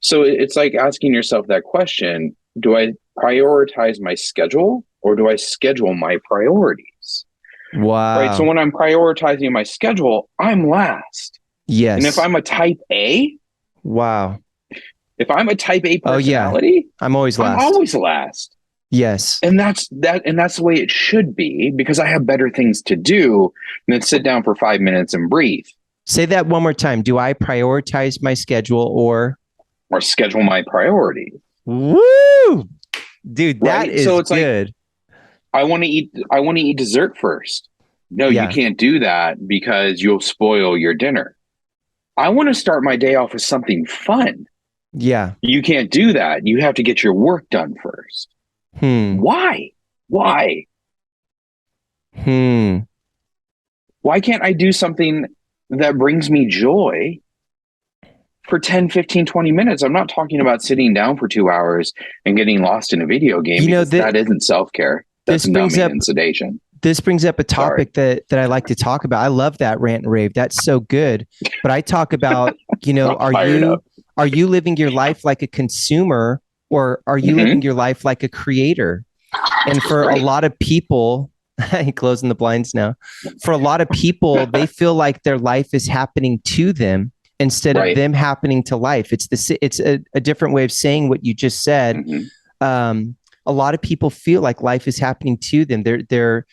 So it's like asking yourself that question: do I prioritize my schedule, or do I schedule my priorities? Wow. Right. So when I'm prioritizing my schedule, I'm last. Yes. And if I'm a type A, wow. If I'm a type A personality, I'm always last. I'm always last. Yes. And that's the way it should be, because I have better things to do than sit down for 5 minutes and breathe. Say that one more time. Do I prioritize my schedule or schedule my priorities? Woo! Dude, that is so it's good. Like, I want to eat dessert first. No, you can't do that because you'll spoil your dinner. I want to start my day off with something fun. Yeah. You can't do that. You have to get your work done first. Why? Why can't I do something that brings me joy for 10, 15, 20 minutes? I'm not talking about sitting down for 2 hours and getting lost in a video game, because that isn't self-care. That's numbing and sedation. This brings up a topic that I like to talk about. I love that rant and rave. That's so good. But I talk about, are you living your life like a consumer, or are you living your life like a creator? And for a lot of people, closing the blinds now, for a lot of people, they feel like their life is happening to them instead of them happening to life. It's a different way of saying what you just said. A lot of people feel like life is happening to them. Their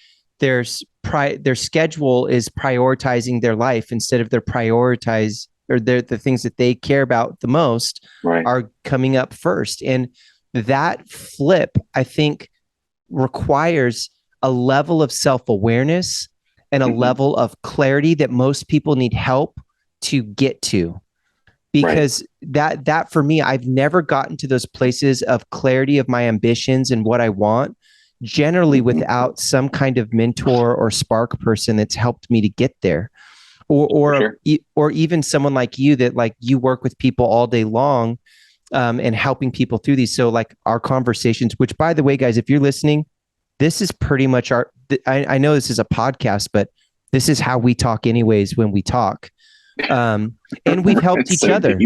schedule is prioritizing their life instead of the things that they care about the most are coming up first. And that flip, I think, requires a level of self-awareness and a level of clarity that most people need help to get to. Because that for me, I've never gotten to those places of clarity of my ambitions and what I want, generally without some kind of mentor or spark person that's helped me to get there. Or even someone like you, that like you work with people all day long and helping people through these. So like our conversations, which by the way, guys, if you're listening, this is pretty much I know this is a podcast, but this is how we talk anyways when we talk. And we've helped each other.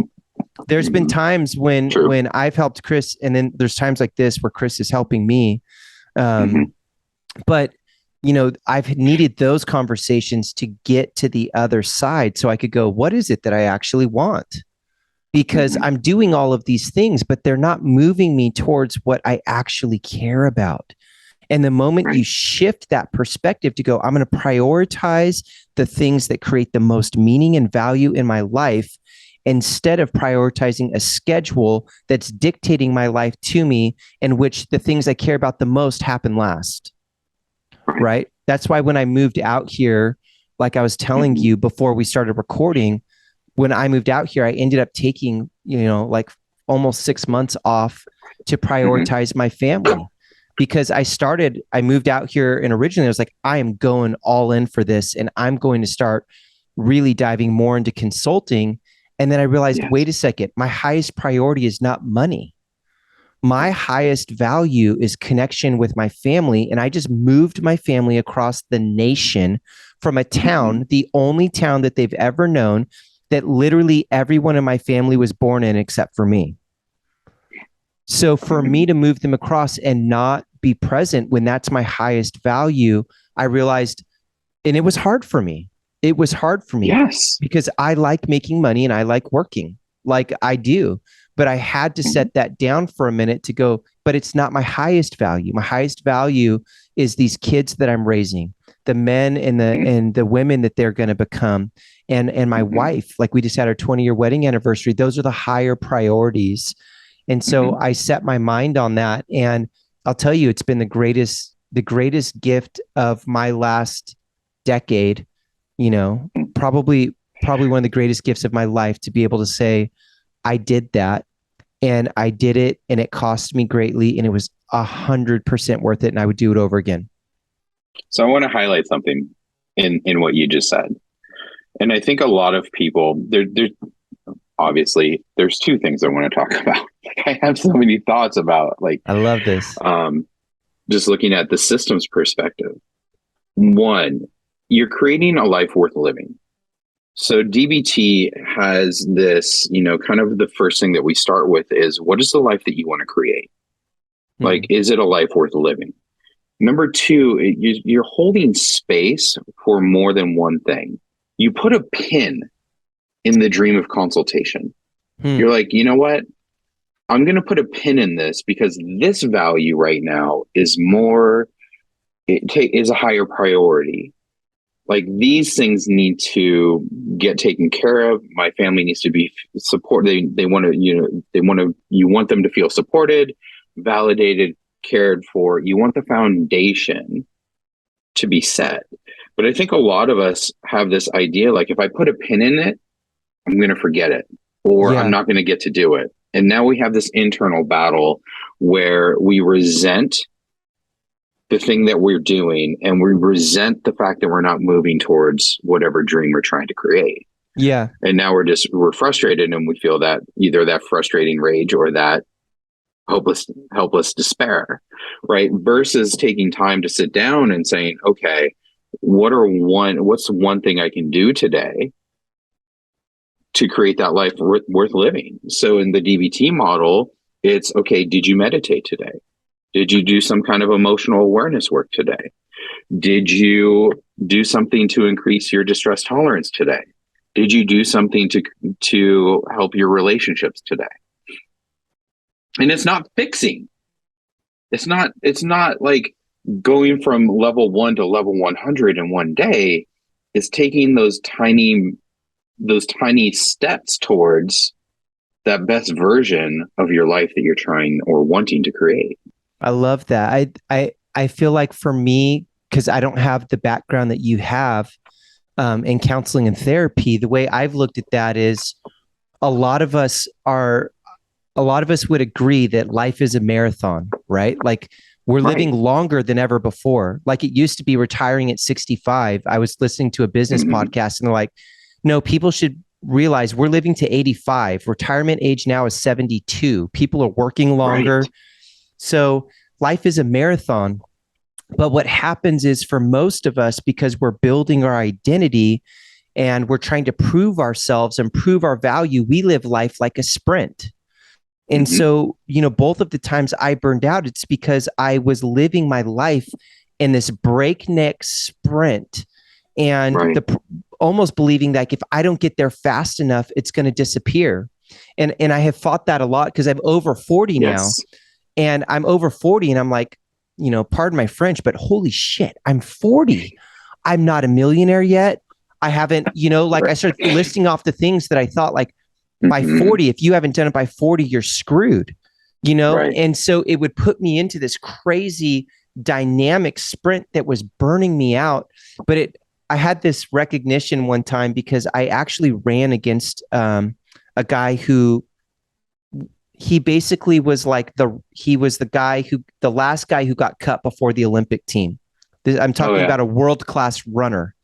There's been times when I've helped Chris, and then there's times like this where Chris is helping me. But I've needed those conversations to get to the other side so I could go, what is it that I actually want? Because I'm doing all of these things, but they're not moving me towards what I actually care about. And the moment you shift that perspective to go, I'm going to prioritize the things that create the most meaning and value in my life, instead of prioritizing a schedule that's dictating my life to me, in which the things I care about the most happen last. Right. That's why when I moved out here, like I was telling you before we started recording, when I moved out here, I ended up taking, like almost 6 months off to prioritize my family, because I moved out here, and originally I was like, I am going all in for this, and I'm going to start really diving more into consulting. And then I realized, wait a second, my highest priority is not money. My highest value is connection with my family. And I just moved my family across the nation from a town, the only town that they've ever known, that literally everyone in my family was born in except for me. So for me to move them across and not be present when that's my highest value, I realized, and it was hard for me. It was hard for me. Yes. Because I like making money and I like working, like I do. But I had to set that down for a minute to go, but it's not my highest value. My highest value is these kids that I'm raising, the men and the women that they're going to become, and my wife. Like, we just had our 20-year wedding anniversary. Those are the higher priorities. And so I set my mind on that. And I'll tell you, it's been the greatest gift of my last decade, probably one of the greatest gifts of my life, to be able to say, I did that, and I did it, and it cost me greatly, and it was 100% worth it. And I would do it over again. So I want to highlight something in what you just said. And I think a lot of people, obviously there's two things I want to talk about. Like, I have so many thoughts about, like, I love this. Just looking at the systems perspective. One, you're creating a life worth living. So DBT has this, kind of the first thing that we start with is, what is the life that you want to create? Like, is it a life worth living? Number two, you're holding space for more than one thing. You put a pin in the dream of consultation. You're like, you know what? I'm going to put a pin in this because this value right now is is a higher priority. Like, these things need to get taken care of. My family needs to be supported. They want to, you want them to feel supported, validated, cared for. You want the foundation to be set. But I think a lot of us have this idea, like, if I put a pin in it, I'm going to forget it, or I'm not going to get to do it. And now we have this internal battle where we resent the thing that we're doing, and we resent the fact that we're not moving towards whatever dream we're trying to create. Yeah. And now we're frustrated, and we feel that either that frustrating rage or that helpless despair, right? Versus taking time to sit down and saying, okay, what's one thing I can do today to create that life worth living? So in the DBT model, it's, okay, did you meditate today? Did you do some kind of emotional awareness work today? Did you do something to increase your distress tolerance today? Did you do something to help your relationships today? And it's not fixing. It's not like going from level 1 to level 100 in one day. It's taking those tiny steps towards that best version of your life that you're trying or wanting to create. I love that. I feel like, for me, because I don't have the background that you have in counseling and therapy, the way I've looked at that is, a lot of us would agree that life is a marathon, right? Like, we're living longer than ever before. Like, it used to be retiring at 65. I was listening to a business podcast, and they're like, no, people should realize we're living to 85. Retirement age now is 72. People are working longer. Right. So life is a marathon. But what happens is, for most of us, because we're building our identity and we're trying to prove ourselves and prove our value, we live life like a sprint. And so, both of the times I burned out, it's because I was living my life in this breakneck sprint, and almost believing that if I don't get there fast enough, it's going to disappear. And I have fought that a lot, because I'm over 40 now. And I'm over 40, and I'm like, pardon my French, but holy shit, I'm 40. I'm not a millionaire yet. I haven't, I started listing off the things that I thought, like, by 40, if you haven't done it by 40, you're screwed, And so it would put me into this crazy dynamic sprint that was burning me out. But I had this recognition one time, because I actually ran against a guy who he basically was like he was the last guy who got cut before the Olympic team. I'm talking about a world-class runner.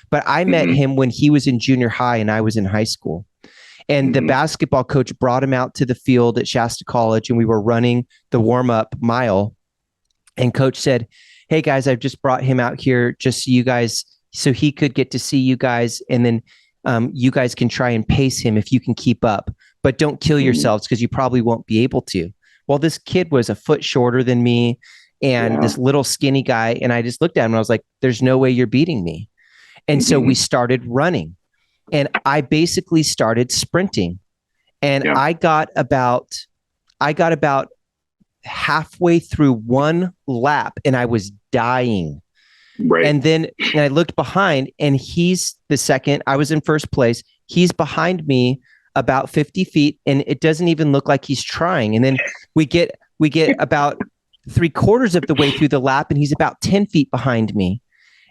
But I met him when he was in junior high and I was in high school. And the basketball coach brought him out to the field at Shasta College, and we were running the warm-up mile. And coach said, "Hey guys, I've just brought him out here just so he could get to see you guys, and then you guys can try and pace him if you can keep up, but don't kill yourselves because you probably won't be able to." Well, this kid was a foot shorter than me and this little skinny guy. And I just looked at him and I was like, "There's no way you're beating me." And so we started running, and I basically started sprinting, and I got about halfway through one lap and I was dying. Right. And then I looked behind, and he's the second. I was in first place. He's behind me about 50 feet, and it doesn't even look like he's trying. And then we get about 3/4 of the way through the lap, and he's about 10 feet behind me.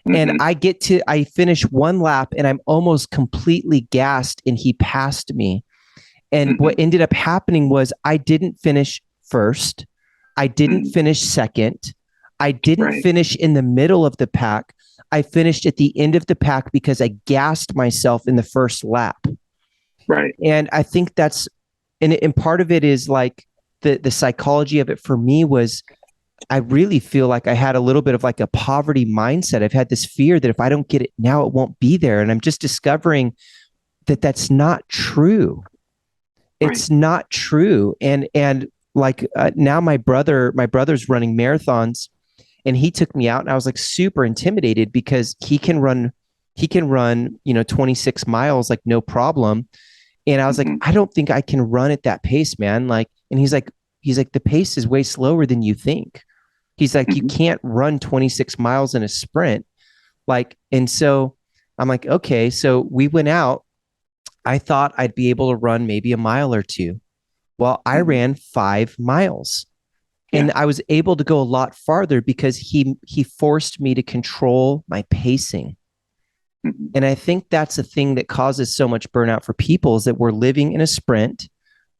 And I finish one lap and I'm almost completely gassed, and he passed me. And what ended up happening was I didn't finish first. I didn't finish second. I didn't finish in the middle of the pack. I finished at the end of the pack because I gassed myself in the first lap. Right. And I think that's, and part of it is like the psychology of it for me was, I really feel like I had a little bit of like a poverty mindset. I've had this fear that if I don't get it now, it won't be there. And I'm just discovering that that's not true. It's not true. And like now my brother's running marathons, and he took me out, and I was like super intimidated because he can run, 26 miles, like no problem. And I was like, I don't think I can run at that pace, man. Like, and he's like, the pace is way slower than you think. He's like, you can't run 26 miles in a sprint. Like, and so I'm like, okay. So we went out. I thought I'd be able to run maybe a mile or two. Well, I ran 5 miles, and I was able to go a lot farther because he forced me to control my pacing. And I think that's the thing that causes so much burnout for people, is that we're living in a sprint,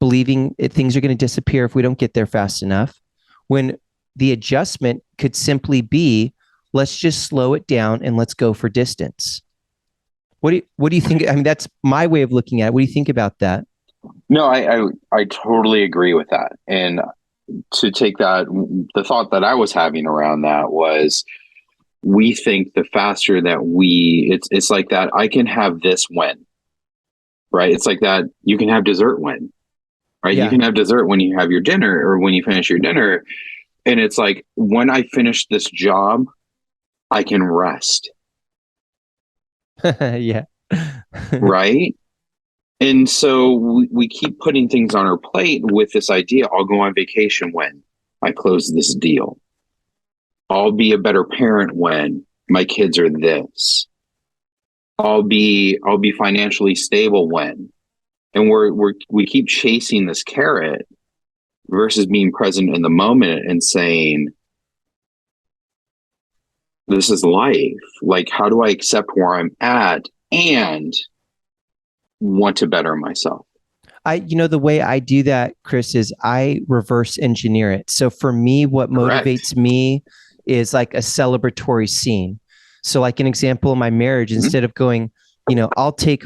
believing things are going to disappear if we don't get there fast enough, when the adjustment could simply be, let's just slow it down and let's go for distance. What do you think? I mean, that's my way of looking at it. What do you think about that? No, I totally agree with that. And to take that, the thought that I was having around that was, we think the faster that it's like that, I can have this when, right? It's like that, you can have dessert when, right? You can have dessert when you have your dinner or when you finish your dinner. And it's like, when I finish this job, I can rest. Yeah. Right. And so we keep putting things on our plate with this idea, I'll go on vacation when I close this deal. I'll be a better parent when my kids are this. I'll be financially stable when. And we keep chasing this carrot versus being present in the moment and saying, this is life. Like, how do I accept where I'm at and want to better myself? The way I do that, Chris, is I reverse engineer it. So for me, what motivates me is like a celebratory scene. So like an example of my marriage, instead of going, I'll take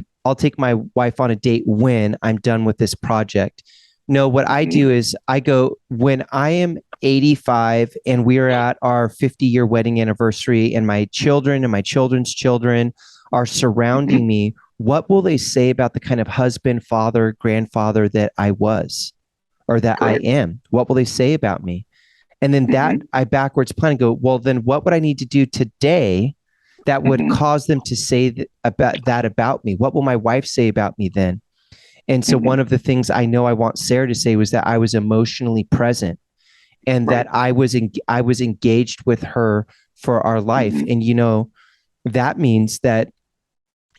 my wife on a date when I'm done with this project. No, what I do is I go, when I am 85 and we're at our 50-year wedding anniversary and my children and my children's children are surrounding me, what will they say about the kind of husband, father, grandfather that I was, or that I am? What will they say about me? And then that I backwards plan and go, well, then what would I need to do today that would cause them to say about me? What will my wife say about me then? And so one of the things I know I want Sarah to say was that I was emotionally present, and that I was engaged with her for our life. And, that means that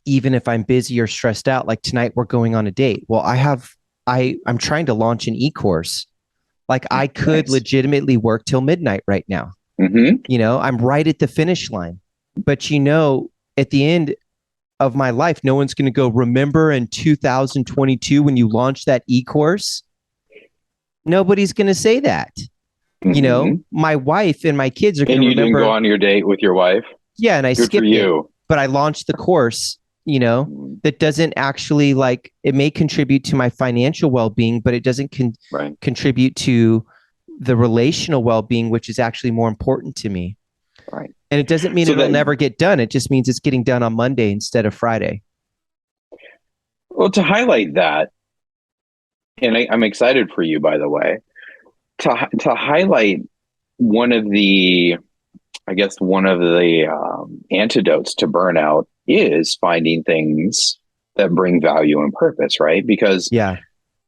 even if I'm busy or stressed out, like tonight we're going on a date. Well, I'm trying to launch an e-course. Like I could legitimately work till midnight right now. I'm right at the finish line, but at the end of my life, no one's going to go, remember in 2022 when you launched that e-course? Nobody's going to say that. You know, my wife and my kids are going to remember. And you didn't go on your date with your wife? Yeah, and I Good for skipped it. you. But I launched the course, you know, that doesn't actually like, it may contribute to my financial well-being, but it doesn't contribute to the relational well-being, which is actually more important to me. Right. And it doesn't mean it'll never get done. It just means it's getting done on Monday instead of Friday. Well, to highlight that, and I'm excited for you, by the way, to highlight one of the, I guess, one of the antidotes to burnout is finding things that bring value and purpose, right? Because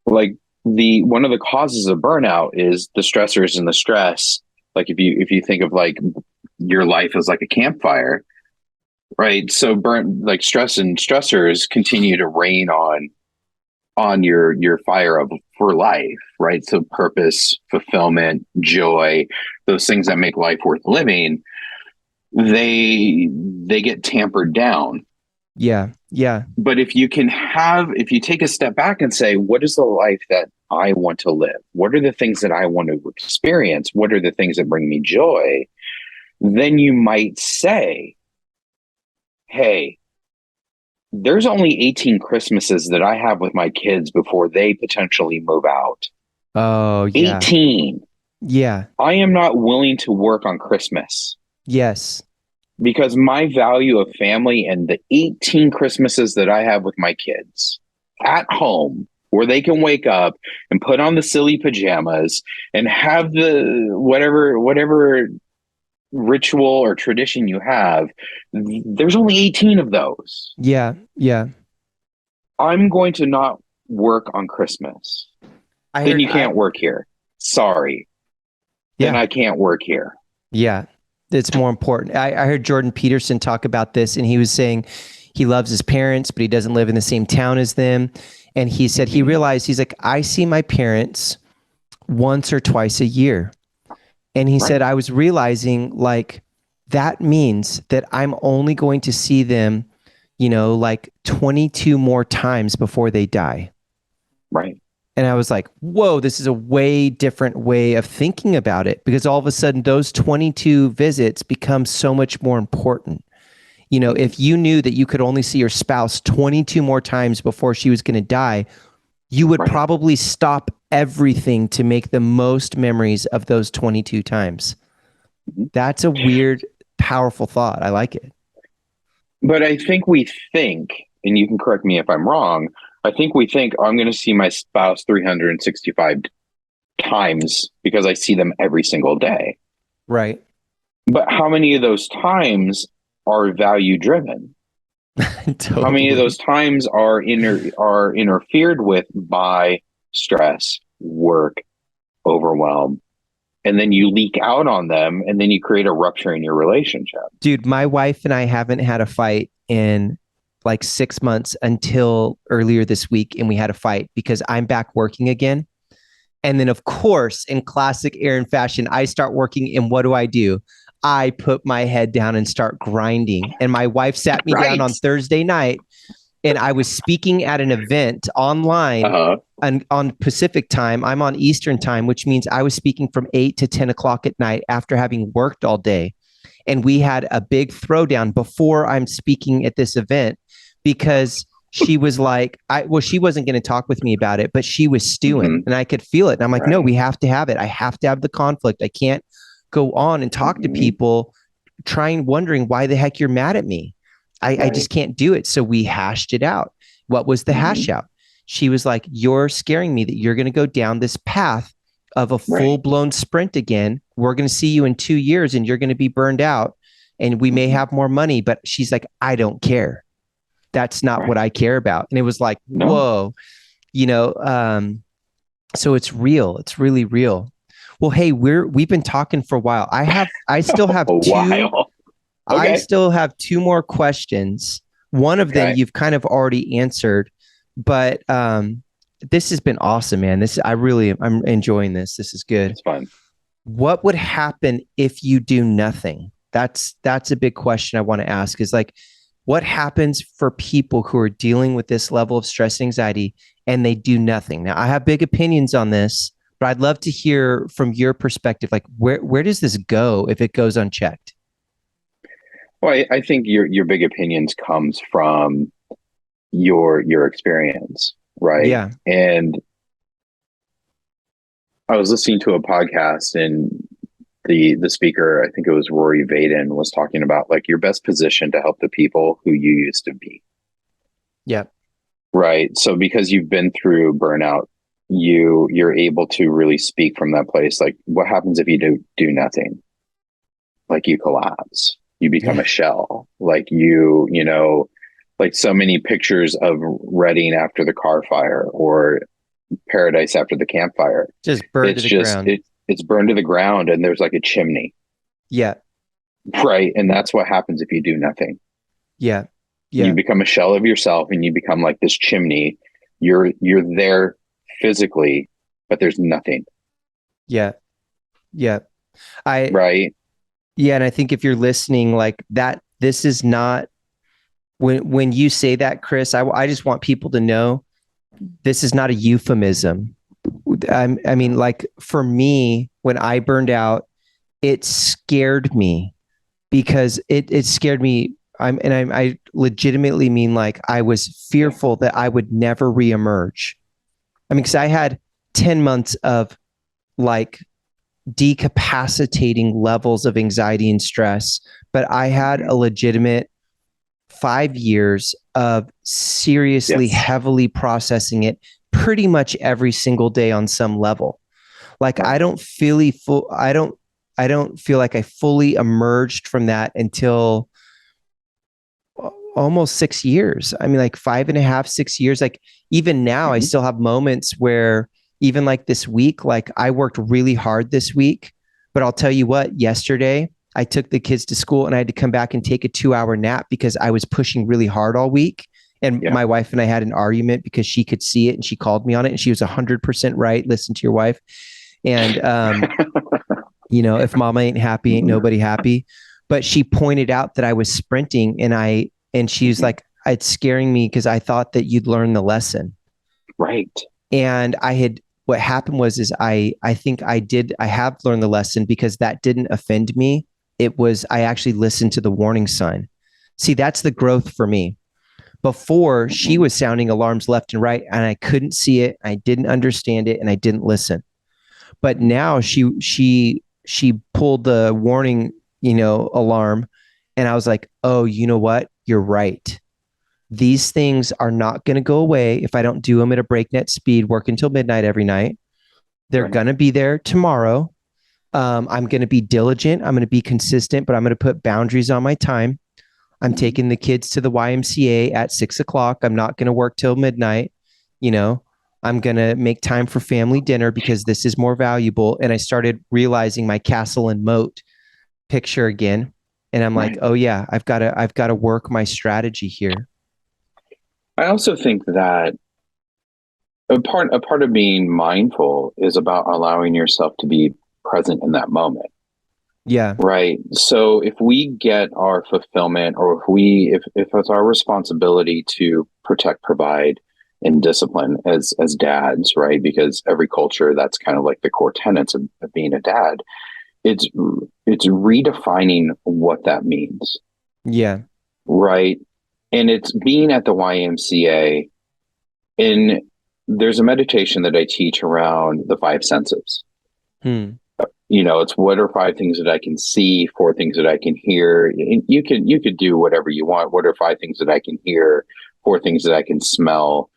like one of the causes of burnout is the stressors and the stress. Like if you think of like your life as like a campfire, right? So like stress and stressors continue to rain on your fire for life, right? So purpose, fulfillment, joy, those things that make life worth living, they get tampered down. Yeah. But if you take a step back and say, what is the life that I want to live? What are the things that I want to experience? What are the things that bring me joy? Then you might say, hey, there's only 18 Christmases that I have with my kids before they potentially move out. Oh, yeah. 18. Yeah. I am not willing to work on Christmas. Yes. Because my value of family and the 18 Christmases that I have with my kids at home, where they can wake up and put on the silly pajamas and have the whatever ritual or tradition you have, there's only 18 of those. Yeah. I'm going to not work on Christmas. Then you can't work here. Sorry. Then I can't work here. Yeah. It's more important. I heard Jordan Peterson talk about this, and he was saying he loves his parents, but he doesn't live in the same town as them. And he said he realized, he's like, I see my parents once or twice a year. And he said, I was realizing like that means that I'm only going to see them, you know, like 22 more times before they die. Right. And I was like, whoa, this is a way different way of thinking about it, because all of a sudden those 22 visits become so much more important. You know, if you knew that you could only see your spouse 22 more times before she was going to die, you would probably stop everything to make the most memories of those 22 times. That's a weird, powerful thought. I like it. But I think and you can correct me if I'm wrong, I think we think, I'm going to see my spouse 365 times because I see them every single day. Right. But how many of those times are value driven? Totally. How many of those times are interfered with by stress, work, overwhelm, and then you leak out on them, and then you create a rupture in your relationship? Dude, my wife and I haven't had a fight in like 6 months until earlier this week, and we had a fight because I'm back working again. And then, of course, in classic Aaron fashion, I start working, and what do? I put my head down and start grinding. And my wife sat me down on Thursday night, and I was speaking at an event online on Pacific time. I'm on Eastern time, which means I was speaking from 8 to 10 o'clock at night after having worked all day. And we had a big throwdown before I'm speaking at this event, because she was like, she wasn't going to talk with me about it, but she was stewing and I could feel it. And I'm like, no, we have to have it. I have to have the conflict. I can't go on and talk to people wondering why the heck you're mad at me. I just can't do it. So we hashed it out. What was the hash out? She was like, you're scaring me that you're going to go down this path of a full-blown sprint again. We're going to see you in 2 years and you're going to be burned out, and we may have more money. But she's like, I don't care. That's not what I care about. And it was like, whoa, you know, so it's real. It's really real. Well, hey, we've been talking for a while. I still have I still have two more questions. One of them you've kind of already answered, but this has been awesome, man. I'm enjoying this. This is good. It's fun. What would happen if you do nothing? That's a big question I want to ask, is like, what happens for people who are dealing with this level of stress and anxiety and they do nothing? Now, I have big opinions on this, but I'd love to hear from your perspective, like where does this go if it goes unchecked? Well, I think your big opinions comes from your experience, right? Yeah. And I was listening to a podcast, and the speaker, I think it was Rory Vaden, was talking about like your best position to help the people who you used to be. Yeah. Right. So because you've been through burnout, you're able to really speak from that place. Like, what happens if you do nothing? Like, you collapse, you become Yeah. a shell. Like, like so many pictures of Reading after the car fire or Paradise after the campfire. Just burned to It's the just ground. it's burned to the ground, and there's like a chimney, Yeah. right? And that's what happens if you do nothing. Yeah. You Yeah. become a shell of yourself, and you become like this chimney. You're there physically, but there's nothing. Yeah. Yeah. I, Right. yeah. And I think if you're listening like that, this is not, when you say that, Chris, I just want people to know this is not a euphemism. I mean, like for me, when I burned out, it scared me because it scared me. I legitimately mean like I was fearful that I would never reemerge. I mean, because I had 10 months of like decapacitating levels of anxiety and stress, but I had a legitimate 5 years of seriously, Yes. heavily processing it pretty much every single day on some level. Like Right. I don't feel like I fully emerged from that until almost 6 years. I mean, like 5.5, 6 years. Like even now, I Mm-hmm. still have moments where even like this week, like I worked really hard this week, but I'll tell you what, yesterday I took the kids to school and I had to come back and take a 2 hour nap because I was pushing really hard all week. And Yeah. my wife and I had an argument because she could see it and she called me on it and she was 100% right. Listen to your wife. And, if mama ain't happy, ain't nobody happy. But she pointed out that I was sprinting and she was Mhm. like, it's scaring me because I thought that you'd learn the lesson. Right. And what happened was I think I have learned the lesson because that didn't offend me. I actually listened to the warning sign. See, that's the growth for me. Before she Mm-hmm. was sounding alarms left and right and I couldn't see it, I didn't understand it, and I didn't listen. But now she pulled the warning, alarm, and I was like, "Oh, you know what? You're right. These things are not going to go away if I don't do them at a breakneck speed, work until midnight every night. They're Right. going to be there tomorrow. I'm going to be diligent. I'm going to be consistent, but I'm going to put boundaries on my time. I'm Mm-hmm. taking the kids to the YMCA at 6 o'clock. I'm not going to work till midnight. You know, I'm going to make time for family dinner because this is more valuable." And I started realizing my castle and moat picture again. And I'm like, Right. oh yeah, I've got to work my strategy here. I also think that a part of being mindful is about allowing yourself to be present in that moment. Yeah. Right. So if we get our fulfillment, or if it's our responsibility to protect, provide, and discipline as dads, right? Because every culture, that's kind of like the core tenets of being a dad. It's redefining what that means, Yeah. right? And it's being at the YMCA. And there's a meditation that I teach around the five senses. Hmm. It's what are five things that I can see, four things that I can hear. And you could do whatever you want. What are five things that I can hear, four things that I can smell,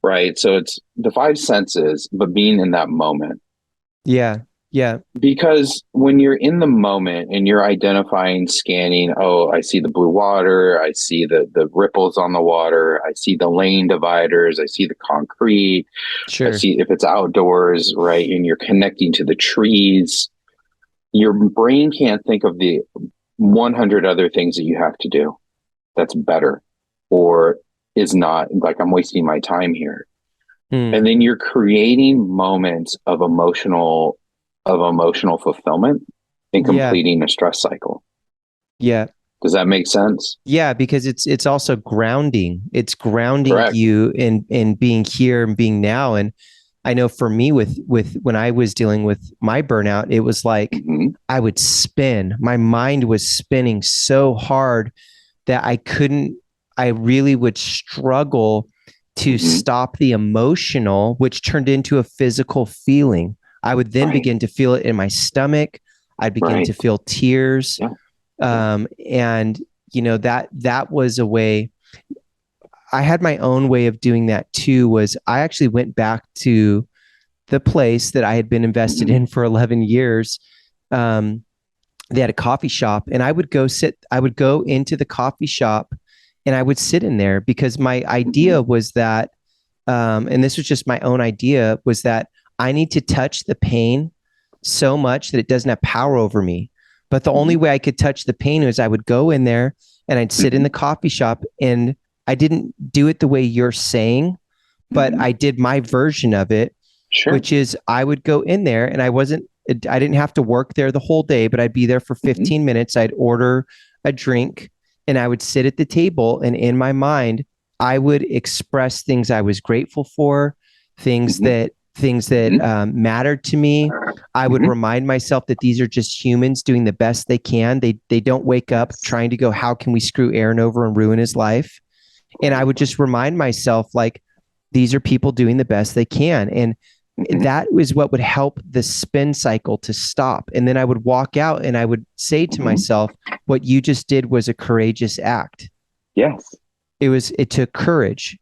right? So it's the five senses, but being in that moment. Yeah. Yeah. Because when you're in the moment and you're identifying, scanning, oh, I see the blue water, I see the ripples on the water, I see the lane dividers, I see the concrete, I Sure. see if it's outdoors, right? And you're connecting to the trees, your brain can't think of the 100 other things that you have to do that's better, or is not like, I'm wasting my time here. And Hmm. then you're creating moments of emotional fulfillment and Yeah. completing a stress cycle. Yeah. Does that make sense? Yeah, because it's also grounding. It's grounding Correct. you in being here and being now. And I know for me with when I was dealing with my burnout, it was like Mm-hmm. I would spin. My mind was spinning so hard that I really would struggle to Mm-hmm. stop the emotional, which turned into a physical feeling. I would then Right. begin to feel it in my stomach. I'd begin Right. to feel tears. Yeah. Yeah. And that was a way. I had my own way of doing that too. Was I actually went back to the place that I had been invested Mm-hmm. in for 11 years. Um, they had a coffee shop, and I would go into the coffee shop and I would sit in there because my Mm-hmm. idea was that, and this was just my own idea, was that I need to touch the pain so much that it doesn't have power over me. But the only Mm-hmm. way I could touch the pain was I would go in there and I'd sit in Mm-hmm. the coffee shop, and I didn't do it the way you're saying, but Mm-hmm. I did my version of it, Sure. which is I would go in there and I didn't have to work there the whole day, but I'd be there for Mm-hmm. 15 minutes. I'd order a drink and I would sit at the table. And in my mind, I would express things I was grateful for, things Mm-hmm. that mattered to me. I would Mm-hmm. remind myself that these are just humans doing the best they can. They don't wake up Yes. trying to go, how can we screw Aaron over and ruin his life? And I would just remind myself, like, these are people doing the best they can. And Mm-hmm. that was what would help the spin cycle to stop. And then I would walk out and I would say to Mm-hmm. myself, what you just did was a courageous act. Yes. It took courage.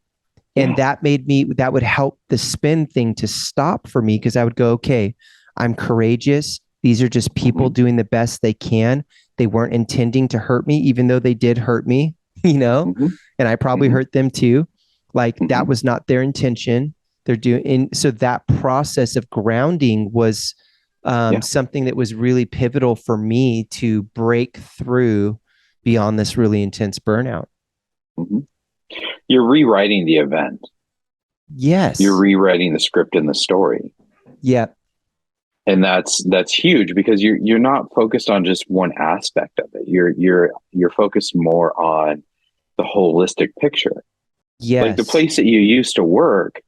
And Yeah. that would help the spin thing to stop for me, because I would go, okay, I'm courageous. These are just people Mm-hmm. doing the best they can. They weren't intending to hurt me, even though they did hurt me, Mm-hmm. and I probably Mm-hmm. hurt them too. Like, Mm-hmm. that was not their intention. They're doing, and so that process of grounding was Yeah. something that was really pivotal for me to break through beyond this really intense burnout. Mm-hmm. You're rewriting the event. You're Yes. rewriting the script and the story. Yeah. And that's huge, because you're not focused on just one aspect of it. You're focused more on the holistic picture. Like, the Yes. place that you used to work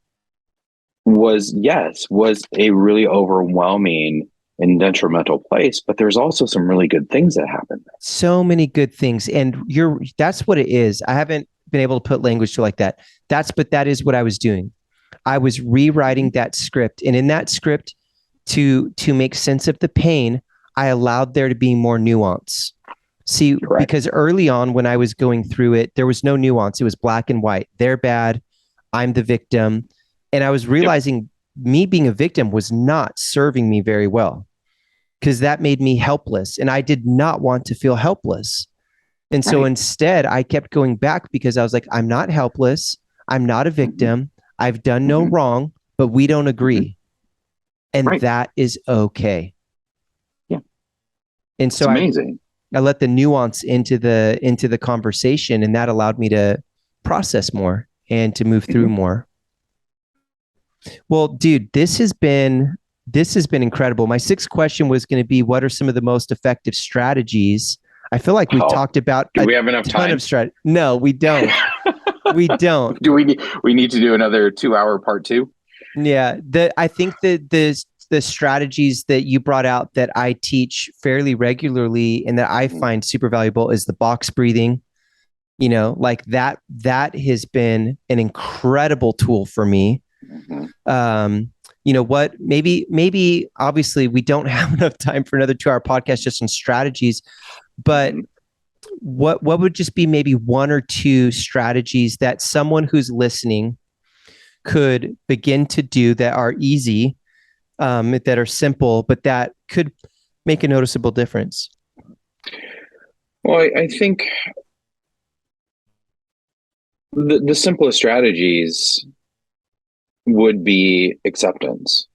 was a really overwhelming and detrimental place, but there's also some really good things that happen there. So many good things. And that's what it is. I haven't been able to put language to like that. But that is what I was doing. I was rewriting that script. And in that script, to make sense of the pain, I allowed there to be more nuance. See, Correct. because early on when I was going through it, there was no nuance. It was black and white. They're bad. I'm the victim. And I was realizing me being a victim was not serving me very well, because that made me helpless. And I did not want to feel helpless. And so Right. instead, I kept going back, because I was like, I'm not helpless. I'm not a victim. I've done no Mm-hmm. wrong, but we don't agree. And Right. that is okay. Yeah. And It's so amazing. I let the nuance into the conversation, and that allowed me to process more and to move through more. Well, dude, this has been incredible. My sixth question was going to be, what are some of the most effective strategies? I feel like we've talked about Do we have enough time? No, we don't. We don't. Do we need to do another 2-hour part 2? Yeah, I think that the strategies that you brought out that I teach fairly regularly and that I find super valuable is the box breathing. Like that has been an incredible tool for me. Mm-hmm. What, maybe obviously we don't have enough time for another 2-hour podcast just on strategies, but what would just be maybe one or two strategies that someone who's listening could begin to do that are easy, that are simple, but that could make a noticeable difference? Well, I think the simplest strategies would be acceptance.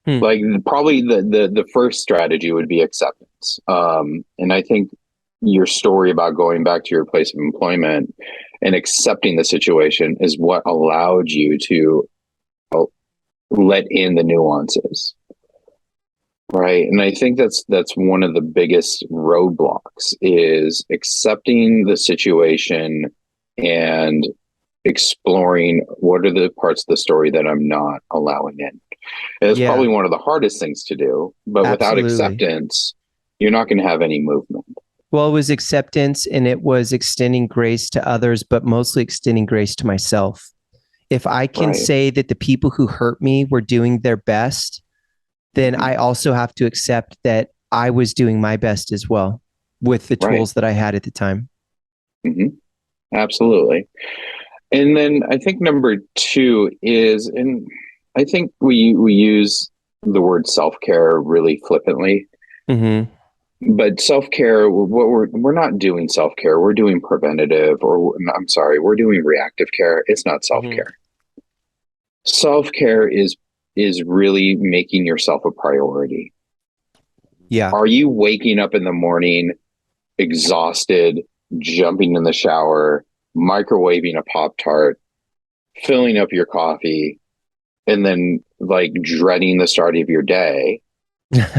Like, probably the first strategy would be acceptance. And I think your story about going back to your place of employment and accepting the situation is what allowed you to let in the nuances. Right. And I think that's one of the biggest roadblocks, is accepting the situation and exploring what are the parts of the story that I'm not allowing in. And it's probably one of the hardest things to do, but without acceptance, you're not going to have any movement. Well, it was acceptance, and it was extending grace to others, but mostly extending grace to myself. If I can say that the people who hurt me were doing their best, then I also have to accept that I was doing my best as well with the tools that I had at the time. Absolutely. And then I think number 2 is, and I think we use the word self-care really flippantly. But self-care, we're not doing self-care. We're doing preventative, or I'm sorry, we're doing reactive care. It's not self-care. Self-care is really making yourself a priority. Yeah. Are you waking up in the morning exhausted, jumping in the shower, microwaving a Pop-Tart, filling up your coffee, and then like dreading the start of your day?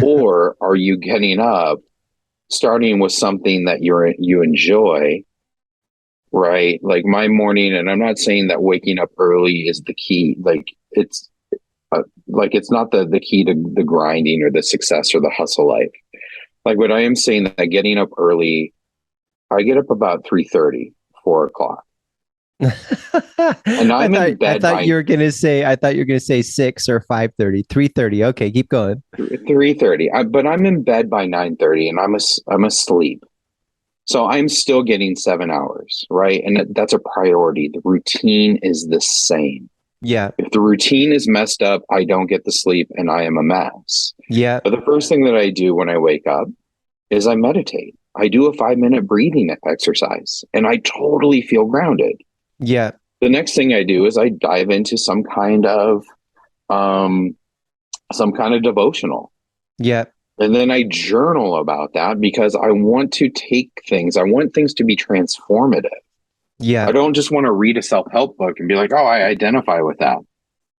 Or are you getting up, starting with something that you enjoy, right? Like my morning, and I'm not saying that waking up early is the key. Like it's not the key to the grinding or the success or the hustle life. Like, what I am saying that getting up early, I get up about 3:30, 4 o'clock. And I'm in bed. I thought you were gonna say 6 or 5:30, 3:30. Okay, keep going. 3:30. But I'm in bed by 9:30, and I'm asleep. So I'm still getting 7 hours, right? And that's a priority. The routine is the same. Yeah. If the routine is messed up, I don't get the sleep, and I am a mess. Yeah. But the first thing that I do when I wake up is I meditate. I do a 5-minute breathing exercise, and I totally feel grounded. Yeah. The next thing I do is I dive into some kind of devotional. Yeah. And then I journal about that because I want things to be transformative. Yeah. I don't just want to read a self-help book and be like, oh, I identify with that.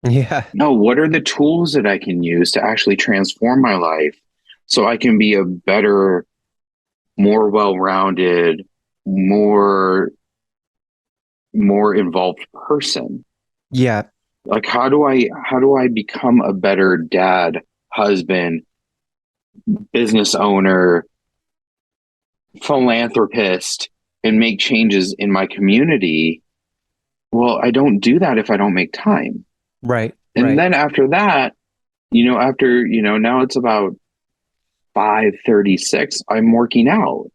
Yeah. No, what are the tools that I can use to actually transform my life so I can be a better, more well-rounded, more involved person? Yeah. Like, how do I become a better dad, husband, business owner, philanthropist, and make changes in my community? Well, I don't do that if I don't make time. Right. And then after that, now it's about 5:36, I'm working out.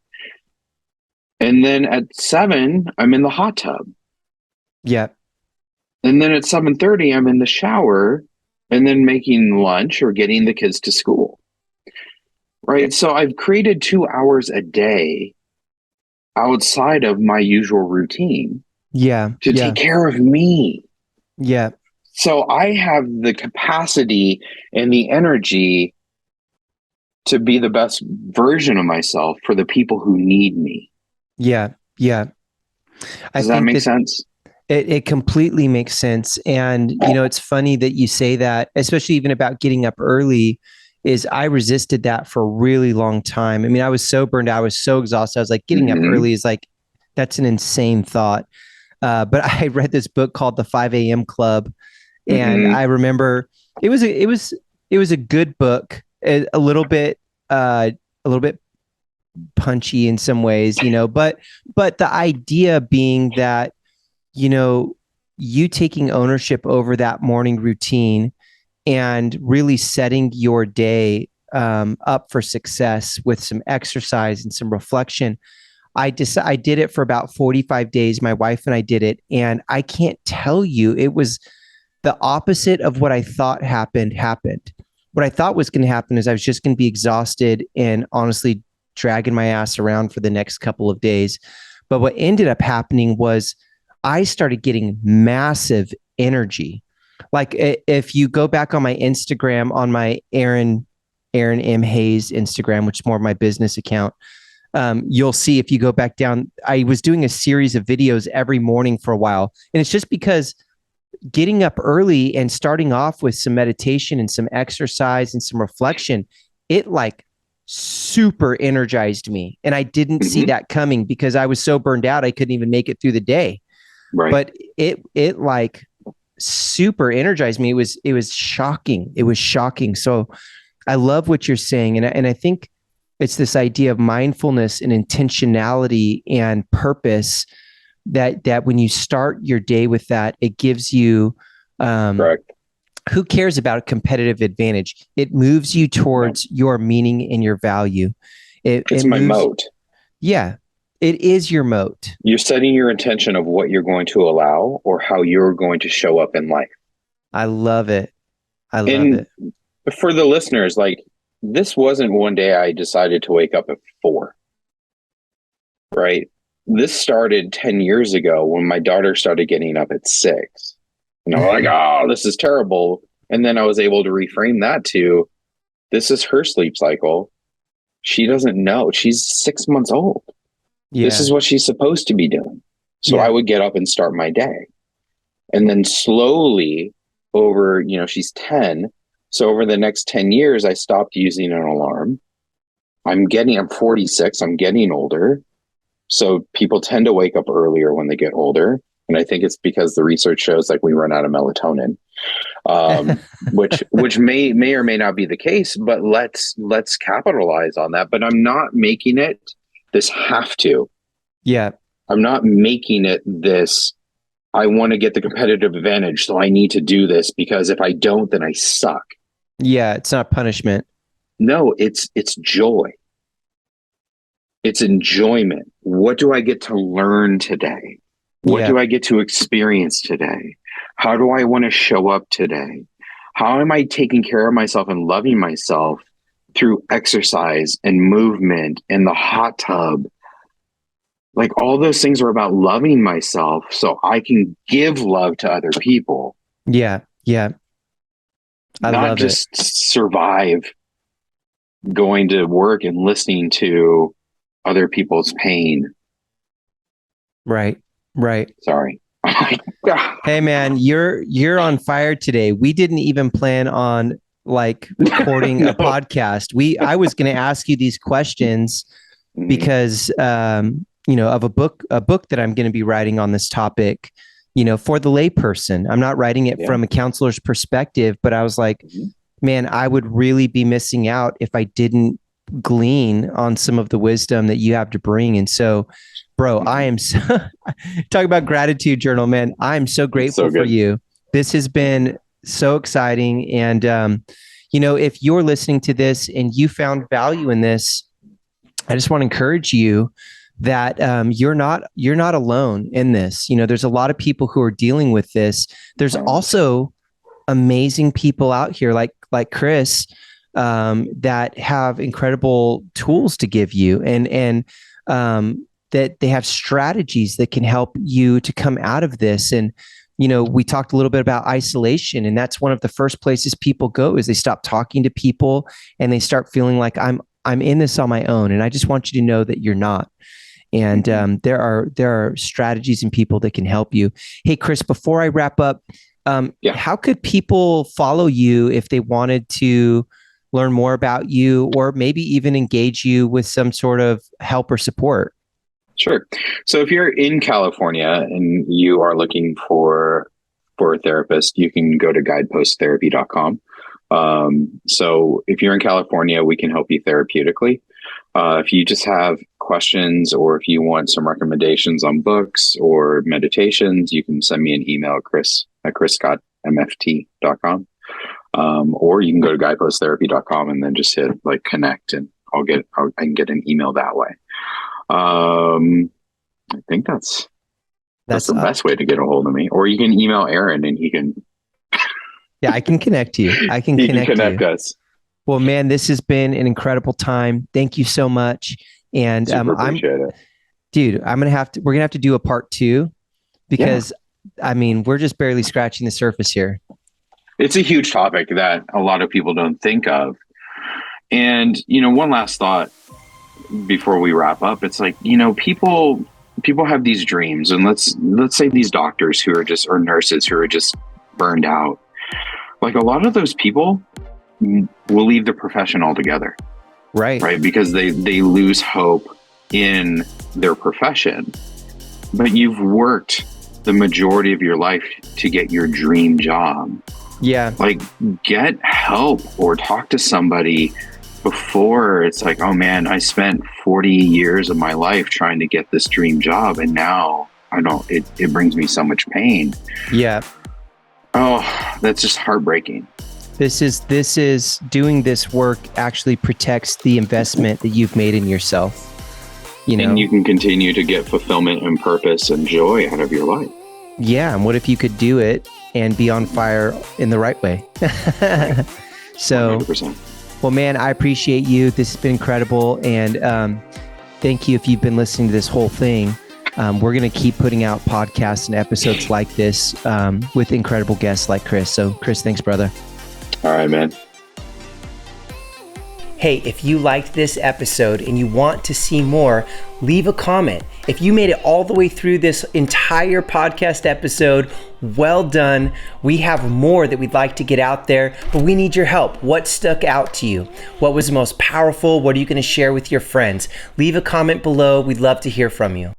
And then at 7, I'm in the hot tub. Yeah. And then at 7:30, I'm in the shower and then making lunch or getting the kids to school. Right. So I've created 2 hours a day outside of my usual routine. Yeah. To take care of me. Yeah. So I have the capacity and the energy to be the best version of myself for the people who need me. Yeah. Yeah. Does that make sense? It completely makes sense. And, it's funny that you say that, especially even about getting up early, is I resisted that for a really long time. I mean, I was so burned out. I was so exhausted. I was like, getting up early is like, that's an insane thought. But I read this book called The 5 a.m. Club. And I remember it was a good book, a little bit punchy in some ways, but the idea being that, you taking ownership over that morning routine and really setting your day up for success with some exercise and some reflection. I did it for about 45 days. My wife and I did it. And I can't tell you, it was the opposite of what I thought happened. What I thought was going to happen is I was just going to be exhausted and honestly dragging my ass around for the next couple of days. But what ended up happening was I started getting massive energy. Like if you go back on my Instagram, on my Aaron M. Hayes Instagram, which is more of my business account, you'll see if you go back down, I was doing a series of videos every morning for a while. And it's just because getting up early and starting off with some meditation and some exercise and some reflection, it like super energized me. And I didn't see that coming because I was so burned out, I couldn't even make it through the day. Right. But it like super energized me. It was shocking. It was shocking. So I love what you're saying. And I think it's this idea of mindfulness and intentionality and purpose that when you start your day with that, it gives you, Correct. who cares about a competitive advantage? It moves you towards your meaning and your value. It's It my moves, moat. yeah, it is your moat. You're setting your intention of what you're going to allow or how you're going to show up in life. I love it. I love And it. for the listeners, like, this wasn't one day I decided to wake up at 4, right? This started 10 years ago when my daughter started getting up at 6. And I'm like, oh, this is terrible. And then I was able to reframe that to, this is her sleep cycle. She doesn't know. She's 6 months old. Yeah. This is what she's supposed to be doing. So Yeah. I would get up and start my day. And then slowly over, she's 10. So over the next 10 years, I stopped using an alarm. I'm 46. I'm getting older. So people tend to wake up earlier when they get older. And I think it's because the research shows like we run out of melatonin, which may or may not be the case, but let's capitalize on that. But I'm not making it this have to. Yeah. I'm not making it this, I want to get the competitive advantage, so I need to do this because if I don't, then I suck. Yeah. It's not punishment. No, it's joy. It's enjoyment. What do I get to learn today? What do I get to experience today? How do I want to show up today? How am I taking care of myself and loving myself through exercise and movement and the hot tub? Like, all those things are about loving myself so I can give love to other people. Yeah. Yeah. I not love just survive going to work and listening to other people's pain. Right. Right. Sorry. Hey man, you're on fire today. We didn't even plan on like recording a podcast. I was going to ask you these questions because of a book that I'm going to be writing on this topic, for the layperson. I'm not writing it from a counselor's perspective, but I was like, man, I would really be missing out if I didn't glean on some of the wisdom that you have to bring. And so, bro, I am so talk about gratitude journal, man. I'm so grateful for you. This has been so exciting. And, if you're listening to this and you found value in this, I just want to encourage you that you're not alone in this. There's a lot of people who are dealing with this. There's also amazing people out here like Chris that have incredible tools to give you, and that they have strategies that can help you to come out of this. And we talked a little bit about isolation, and that's one of the first places people go is they stop talking to people and they start feeling like I'm in this on my own. And I just want you to know that you're not. And there are strategies and people that can help you. Hey, Chris, before I wrap up, how could people follow you if they wanted to learn more about you, or maybe even engage you with some sort of help or support? Sure. So if you're in California and you are looking for a therapist, you can go to guideposttherapy.com. So if you're in California, we can help you therapeutically. If you just have questions or if you want some recommendations on books or meditations, you can send me an email, chris@chrisscottmft.com. Or you can go to guideposttherapy.com and then just hit like connect, and I can get an email that way. I think that's the best way to get a hold of me. Or you can email Aaron and he can. Yeah, I can connect you. I can connect us. Well, man, this has been an incredible time. Thank you so much. And appreciate it. Dude, we're gonna have to do a part 2 because we're just barely scratching the surface here. It's a huge topic that a lot of people don't think of. And, one last thought before we wrap up, it's like, people have these dreams, and let's say these doctors who are or nurses who are just burned out. Like, a lot of those people will leave the profession altogether. Right. Because they lose hope in their profession. But you've worked the majority of your life to get your dream job. Yeah. Like, get help or talk to somebody before it's like, oh man, I spent 40 years of my life trying to get this dream job, and now it brings me so much pain. Yeah. Oh, that's just heartbreaking. This is doing this work actually protects the investment that you've made in yourself. And you can continue to get fulfillment and purpose and joy out of your life. Yeah. And what if you could do it and be on fire in the right way? So 100%. Well, man, I appreciate you. This has been incredible. And thank you if you've been listening to this whole thing. We're going to keep putting out podcasts and episodes like this with incredible guests like Chris. So Chris, thanks, brother. All right, man. Hey, if you liked this episode and you want to see more, leave a comment. If you made it all the way through this entire podcast episode, well done. We have more that we'd like to get out there, but we need your help. What stuck out to you? What was most powerful? What are you going to share with your friends? Leave a comment below. We'd love to hear from you.